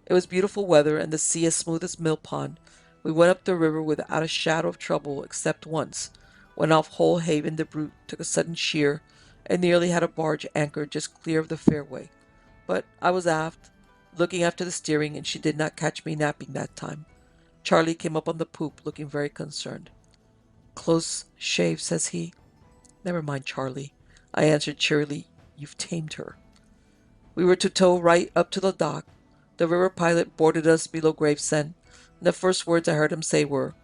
It was beautiful weather and the sea as smooth as mill pond. We went up the river without a shadow of trouble except once, when off Hole Haven the brute took a sudden sheer and nearly had a barge anchored just clear of the fairway. But I was aft, looking after the steering, and she did not catch me napping that time. Charlie came up on the poop looking very concerned. Close shave, says he. Never mind, Charlie, I answered cheerily. You've tamed her. We were to tow right up to the dock. The river pilot boarded us below Gravesend, and the first words I heard him say were,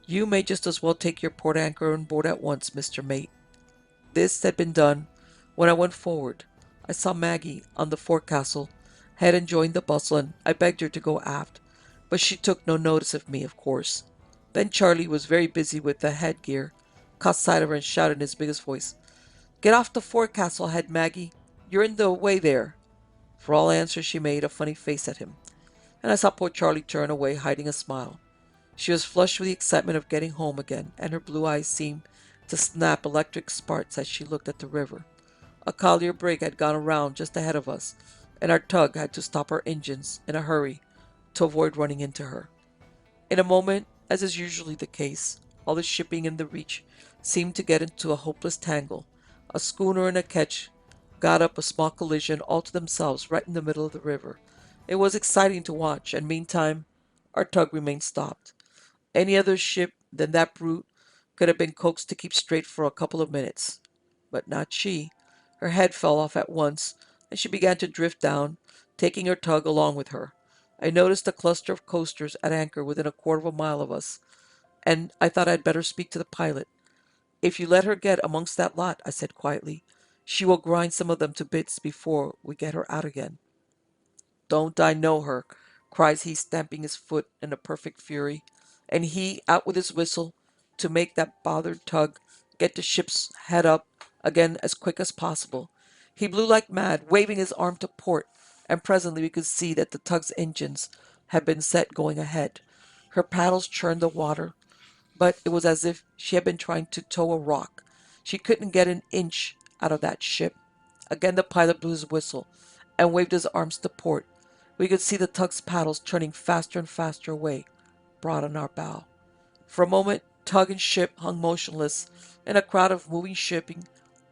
You may just as well take your port anchor on board at once, Mr. Mate. This had been done when I went forward. I saw Maggie on the forecastle, had enjoyed the bustle, and I begged her to go aft, but she took no notice of me, of course. Then Charlie was very busy with the headgear, caught sight of her and shouted in his biggest voice, Get off the forecastle head, Maggie. You're in the way there. For all answer she made a funny face at him, and I saw poor Charlie turn away, hiding a smile. She was flushed with the excitement of getting home again, and her blue eyes seemed to snap electric sparks as she looked at the river. A collier brig had gone around just ahead of us, and our tug had to stop her engines in a hurry to avoid running into her. In a moment, as is usually the case, all the shipping in the Reach seemed to get into a hopeless tangle. A schooner and a ketch got up a small collision all to themselves right in the middle of the river. It was exciting to watch, and meantime our tug remained stopped. Any other ship than that brute could have been coaxed to keep straight for a couple of minutes. But not she. Her head fell off at once, and she began to drift down, taking her tug along with her. I noticed a cluster of coasters at anchor within a quarter of a mile of us, and I thought I'd better speak to the pilot. If you let her get amongst that lot, I said quietly, she will grind some of them to bits before we get her out again. Don't I know her? Cries he, stamping his foot in a perfect fury. And he out with his whistle to make that bothered tug get the ship's head up again as quick as possible. He blew like mad, waving his arm to port, and presently we could see that the tug's engines had been set going ahead. Her paddles churned the water, but it was as if she had been trying to tow a rock. She couldn't get an inch out of that ship. Again the pilot blew his whistle and waved his arms to port. We could see the tug's paddles turning faster and faster away, broad on our bow. For a moment, tug and ship hung motionless in a crowd of moving shipping,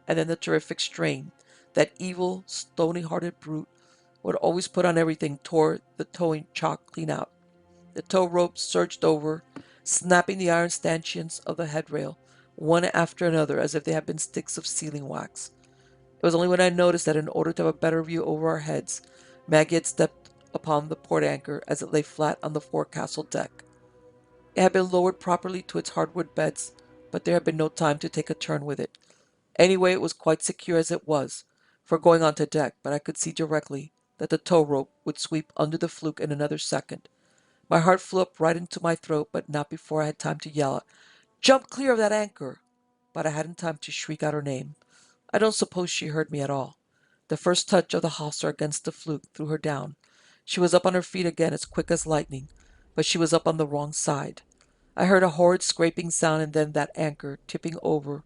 and then the terrific strain, that evil, stony-hearted brute, would always put on everything, tore the towing chalk clean out. The tow ropes surged over, snapping the iron stanchions of the headrail, one after another, as if they had been sticks of sealing wax. It was only when I noticed that in order to have a better view over our heads, Maggie had stepped upon the port anchor as it lay flat on the forecastle deck. It had been lowered properly to its hardwood beds, but there had been no time to take a turn with it. Anyway, it was quite secure as it was for going onto deck, but I could see directly that the tow rope would sweep under the fluke in another second. My heart flew up right into my throat, but not before I had time to yell out, "Jump clear of that anchor!" But I hadn't time to shriek out her name. I don't suppose she heard me at all. The first touch of the hawser against the fluke threw her down. She was up on her feet again as quick as lightning, but she was up on the wrong side. I heard a horrid scraping sound, and then that anchor, tipping over,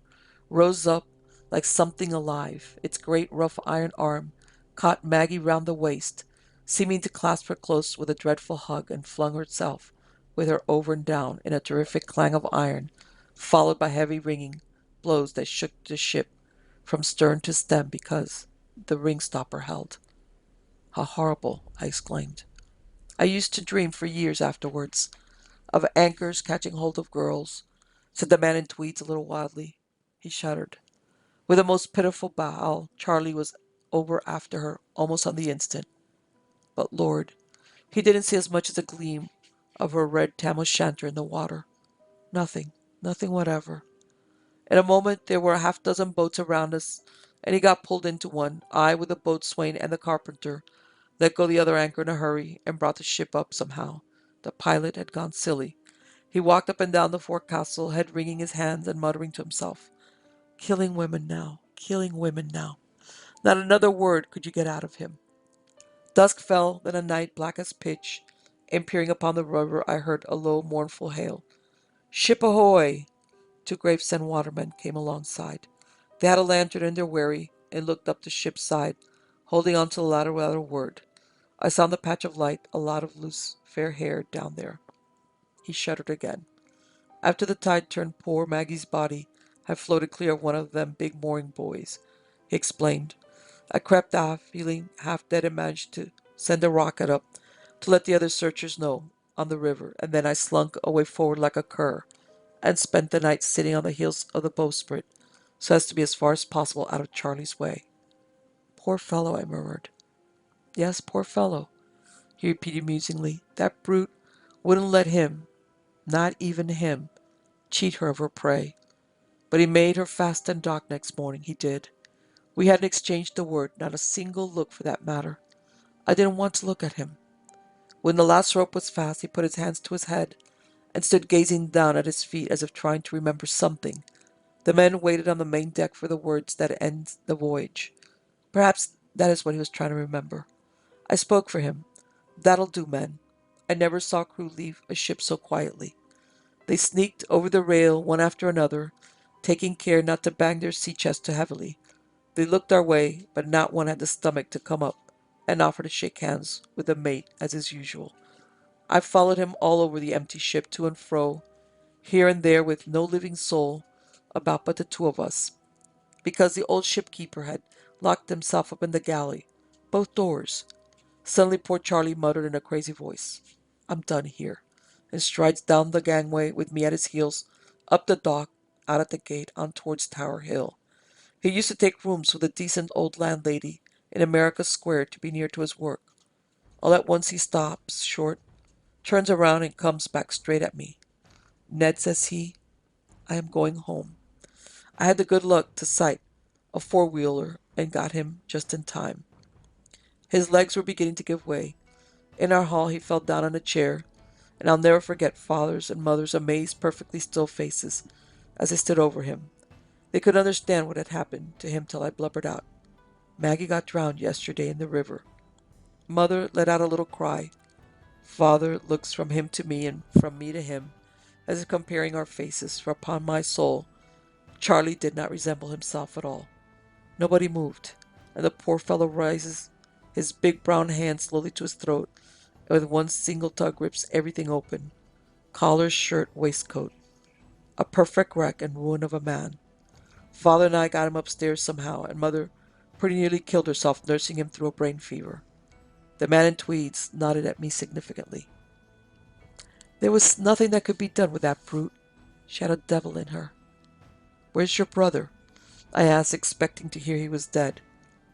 rose up like something alive. Its great rough iron arm caught Maggie round the waist, seeming to clasp her close with a dreadful hug, and flung herself with her over and down in a terrific clang of iron, followed by heavy ringing blows that shook the ship from stern to stem because the ring stopper held. "How horrible!" I exclaimed. "I used to dream for years afterwards of anchors catching hold of girls," said the man in tweeds a little wildly. He shuddered. With a most pitiful bow, Charlie was over after her almost on the instant. But Lord, he didn't see as much as a gleam of her red tam o' shanter in the water. Nothing, nothing whatever. In a moment there were a half-dozen boats around us, and he got pulled into one. I, with the boatswain and the carpenter, let go the other anchor in a hurry, and brought the ship up somehow. The pilot had gone silly. He walked up and down the forecastle, head wringing his hands and muttering to himself, "Killing women now, killing women now." Not another word could you get out of him. Dusk fell, then a night black as pitch, and peering upon the river I heard a low mournful hail. "Ship ahoy!" Two Gravesend watermen came alongside. They had a lantern in their wherry, and looked up the ship's side, holding on to the ladder without a word. I saw in the patch of light a lot of loose, fair hair down there. He shuddered again. After the tide turned, poor Maggie's body had floated clear of one of them big mooring buoys. He explained. I crept aft, feeling half dead, and managed to send a rocket up to let the other searchers know on the river, and then I slunk away forward like a cur, and spent the night sitting on the heels of the bowsprit, so as to be as far as possible out of Charlie's way. "Poor fellow," I murmured. "Yes, poor fellow," he repeated musingly. "That brute wouldn't let him, not even him, cheat her of her prey. But he made her fast and dock next morning, he did. We hadn't exchanged a word, not a single look for that matter. I didn't want to look at him. When the last rope was fast, he put his hands to his head and stood gazing down at his feet as if trying to remember something. The men waited on the main deck for the words that end the voyage. Perhaps that is what he was trying to remember. I spoke for him. "That'll do, men." I never saw a crew leave a ship so quietly. They sneaked over the rail one after another, taking care not to bang their sea chests too heavily. They looked our way, but not one had the stomach to come up and offer to shake hands with the mate as is usual. I followed him all over the empty ship, to and fro, here and there, with no living soul about but the two of us, because the old shipkeeper had locked himself up in the galley, both doors. Suddenly poor Charlie muttered in a crazy voice, "I'm done here," and strides down the gangway with me at his heels, up the dock, out at the gate, on towards Tower Hill. He used to take rooms with a decent old landlady in America Square to be near to his work. All at once he stops short, turns around, and comes back straight at me. "Ned," says he, "I am going home." I had the good luck to sight a four-wheeler and got him just in time. His legs were beginning to give way. In our hall he fell down on a chair, and I'll never forget father's and mother's amazed, perfectly still faces as they stood over him. They couldn't understand what had happened to him till I blubbered out, "Maggie got drowned yesterday in the river." Mother let out a little cry. Father looks from him to me and from me to him, as if comparing our faces, for upon my soul, Charlie did not resemble himself at all. Nobody moved, and the poor fellow raises his big brown hand slowly to his throat, and with one single tug rips everything open, collar, shirt, waistcoat. A perfect wreck and ruin of a man. Father and I got him upstairs somehow, and Mother pretty nearly killed herself nursing him through a brain fever. The man in tweeds nodded at me significantly. "There was nothing that could be done with that brute. She had a devil in her." "Where's your brother?" I asked, expecting to hear he was dead.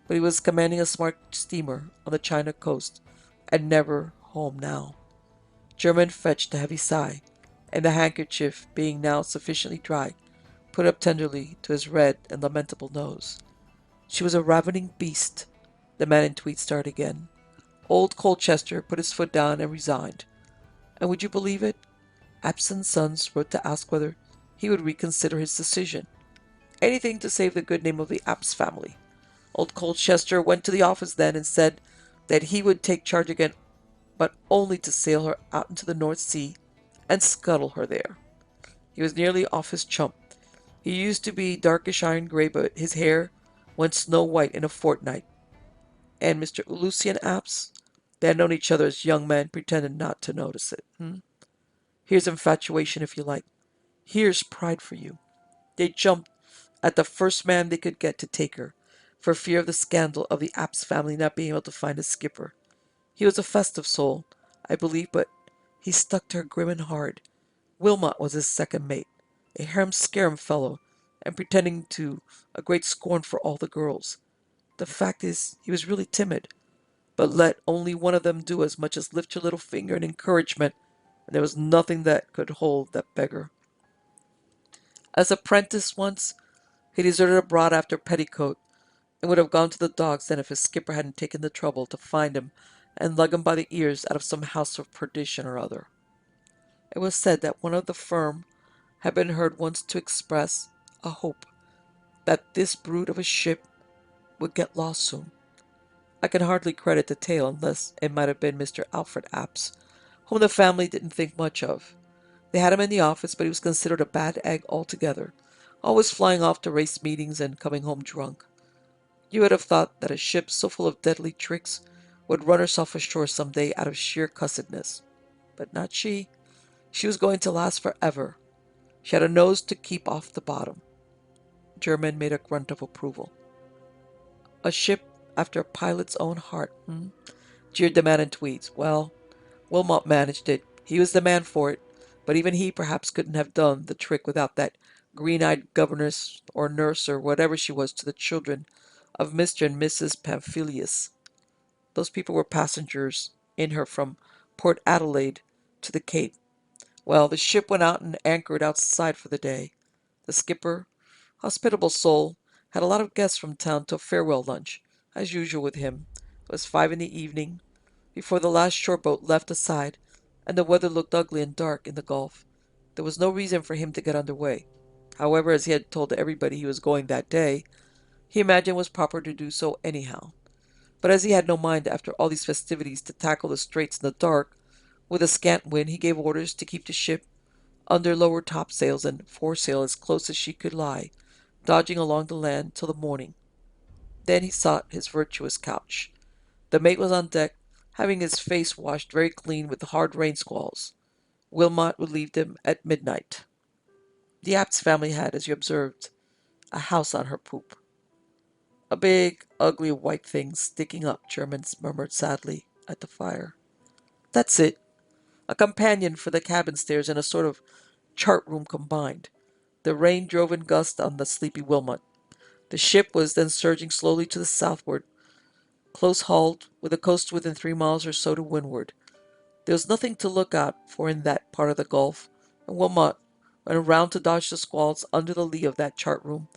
But he was commanding a smart steamer on the China coast, and never home now. German fetched a heavy sigh, and the handkerchief, being now sufficiently dry, put up tenderly to his red and lamentable nose. She was a ravening beast. The man in tweed started again. Old Colchester put his foot down and resigned. And would you believe it? Absent sons wrote to ask whether he would reconsider his decision. Anything to save the good name of the Apps family. Old Colchester went to the office then and said that he would take charge again, but only to sail her out into the North Sea and scuttle her there. He was nearly off his chump. He used to be darkish iron gray, but his hair went snow white in a fortnight. And Mr. Lucian Apps, they had known each other as young men, pretended not to notice it. Here's infatuation, if you like. Here's pride for you. They jumped at the first man they could get to take her, for fear of the scandal of the Apps family not being able to find a skipper. He was a festive soul, I believe, but he stuck to her grim and hard. Wilmot was his second mate, a harum-scarum fellow, and pretending to a great scorn for all the girls. The fact is, he was really timid, but let only one of them do as much as lift her little finger in encouragement, and there was nothing that could hold that beggar. As apprentice once, he deserted abroad after petticoat, and would have gone to the dogs then if his skipper hadn't taken the trouble to find him and lug him by the ears out of some house of perdition or other. It was said that one of the firm had been heard once to express a hope that this brute of a ship would get lost soon. I can hardly credit the tale unless it might have been Mr. Alfred Apps, whom the family didn't think much of. They had him in the office, but he was considered a bad egg altogether, always flying off to race meetings and coming home drunk. You would have thought that a ship so full of deadly tricks would run herself ashore some day out of sheer cussedness. But not she. She was going to last forever. She had a nose to keep off the bottom. German made a grunt of approval. A ship after a pilot's own heart, jeered the man in tweeds. Well, Wilmot managed it. He was the man for it. But even he perhaps couldn't have done the trick without that green-eyed governess or nurse or whatever she was to the children of Mr. and Mrs. Pamphilius. Those people were passengers in her from Port Adelaide to the Cape. Well, the ship went out and anchored outside for the day. The skipper, hospitable soul, had a lot of guests from town to a farewell lunch, as usual with him. It was 5 in the evening, before the last shore boat left the side, and the weather looked ugly and dark in the Gulf. There was no reason for him to get under way. However, as he had told everybody he was going that day, he imagined it was proper to do so anyhow. But as he had no mind after all these festivities to tackle the straits in the dark, with a scant wind he gave orders to keep the ship under lower topsails and foresail as close as she could lie, dodging along the land till the morning. Then he sought his virtuous couch. The mate was on deck, having his face washed very clean with the hard rain squalls. Wilmot relieved him at midnight. The Apts family had, as you observed, a house on her poop. A big, ugly white thing sticking up, Germans murmured sadly at the fire. That's it. A companion for the cabin stairs and a sort of chart room combined. The rain drove in gusts on the sleepy Wilmot. The ship was then surging slowly to the southward, close hauled, with the coast within 3 miles or so to windward. There was nothing to look out for in that part of the Gulf, and Wilmot went around to dodge the squalls under the lee of that chart room,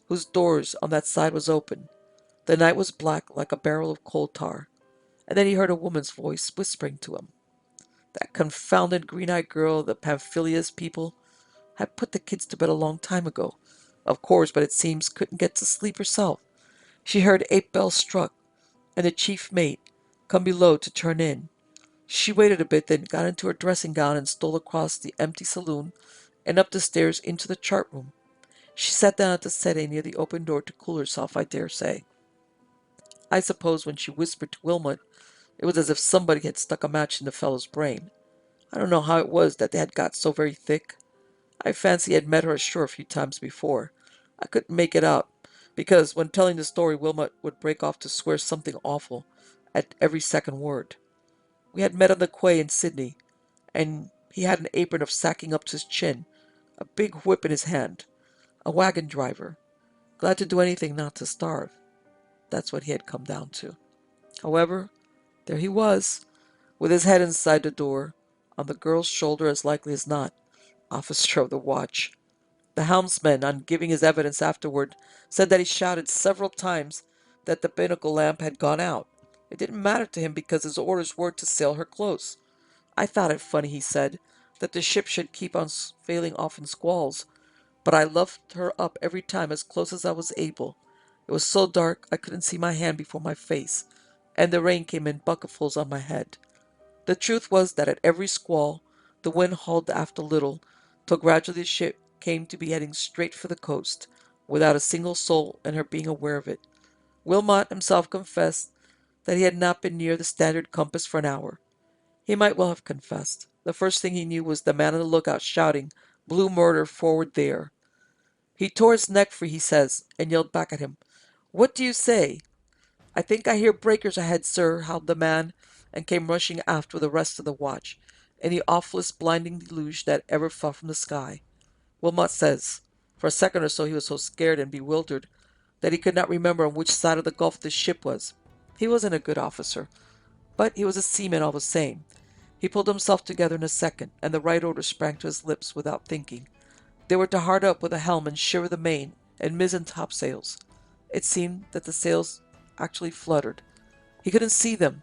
whose doors on that side was open. The night was black like a barrel of coal tar, and then he heard a woman's voice whispering to him. That confounded green-eyed girl, the Pamphilius people, had put the kids to bed a long time ago, of course, but it seems couldn't get to sleep herself. She heard 8 bells struck, and the chief mate come below to turn in. She waited a bit, then got into her dressing gown and stole across the empty saloon and up the stairs into the chart room. She sat down at the settee near the open door to cool herself, I dare say. I suppose when she whispered to Wilmot, it was as if somebody had stuck a match in the fellow's brain. I don't know how it was that they had got so very thick. I fancy he had met her ashore a few times before. I couldn't make it out, because when telling the story Wilmot would break off to swear something awful at every second word. We had met on the quay in Sydney, and he had an apron of sacking up to his chin, a big whip in his hand, a wagon driver, glad to do anything not to starve. That's what he had come down to. However, there he was, with his head inside the door, on the girl's shoulder as likely as not, officer of the watch. The helmsman, on giving his evidence afterward, said that he shouted several times that the binnacle lamp had gone out. It didn't matter to him because his orders were to sail her close. I thought it funny, he said, that the ship should keep on failing off in squalls, but I luffed her up every time as close as I was able. It was so dark I couldn't see my hand before my face, and the rain came in bucketfuls on my head. The truth was that at every squall the wind hauled aft a little, till gradually the ship came to be heading straight for the coast, without a single soul in her being aware of it. Wilmot himself confessed that he had not been near the standard compass for an hour. He might well have confessed. The first thing he knew was the man on the lookout shouting, "Blue murder forward there." He tore his neck free, he says, and yelled back at him, "What do you say?" "I think I hear breakers ahead, sir," howled the man, and came rushing aft with the rest of the watch, in the awfulest blinding deluge that ever fell from the sky. Wilmot says, for a second or so he was so scared and bewildered that he could not remember on which side of the gulf the ship was. He wasn't a good officer, but he was a seaman all the same. He pulled himself together in a second, and the right order sprang to his lips without thinking. They were to hard up with a helm and shiver the main and mizzen topsails. It seemed that the sails actually fluttered. He couldn't see them,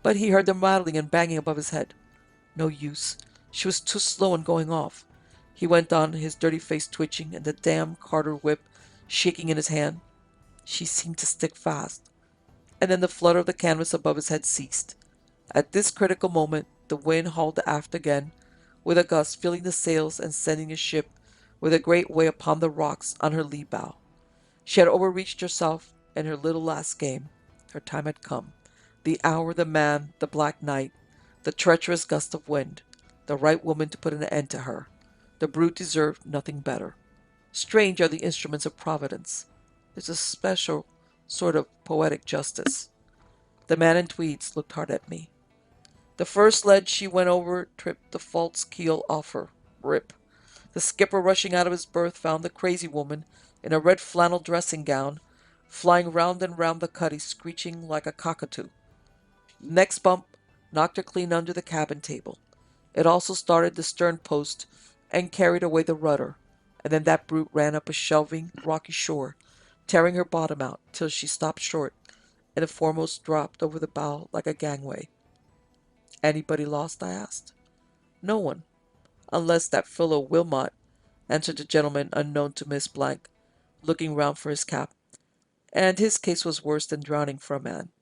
but he heard them rattling and banging above his head. No use. She was too slow in going off. He went on, his dirty face twitching and the damn Carter whip shaking in his hand. She seemed to stick fast. And then the flutter of the canvas above his head ceased. At this critical moment the wind hauled aft again, with a gust filling the sails and sending the ship with a great way upon the rocks on her lee bow. She had overreached herself in her little last game. Her time had come. The hour, the man, the black night, the treacherous gust of wind, the right woman to put an end to her. The brute deserved nothing better. Strange are the instruments of Providence. There's a special sort of poetic justice. The man in tweeds looked hard at me. The first ledge she went over tripped the false keel off her. Rip. The skipper, rushing out of his berth, found the crazy woman, in a red flannel dressing gown, flying round and round the cuddy, screeching like a cockatoo. The next bump knocked her clean under the cabin table. It also started the stern post and carried away the rudder, and then that brute ran up a shelving, rocky shore, tearing her bottom out till she stopped short, and the foremost dropped over the bow like a gangway. "Anybody lost?" I asked. "No one, unless that fellow Wilmot," answered the gentleman unknown to Miss Blank, looking round for his cap. "And his case was worse than drowning for a man.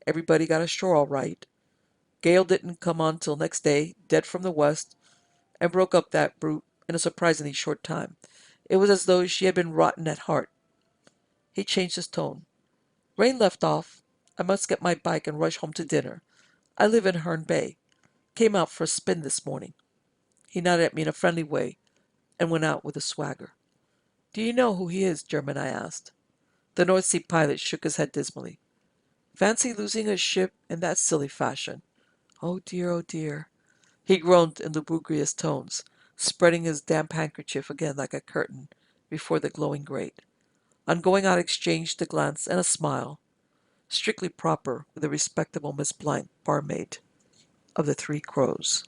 Everybody got ashore all right. Gale didn't come on till next day, dead from the west, and broke up that brute in a surprisingly short time. It was as though she had been rotten at heart." He changed his tone. "Rain left off. I must get my bike and rush home to dinner. I live in Herne Bay. Came out for a spin this morning." He nodded at me in a friendly way and went out with a swagger. "Do you know who he is, German?" I asked. The North Sea pilot shook his head dismally. "Fancy losing a ship in that silly fashion. Oh dear, oh dear." He groaned in lugubrious tones, spreading his damp handkerchief again like a curtain before the glowing grate. On going out exchanged a glance and a smile, strictly proper with the respectable Miss Blank, barmaid of the Three Crows.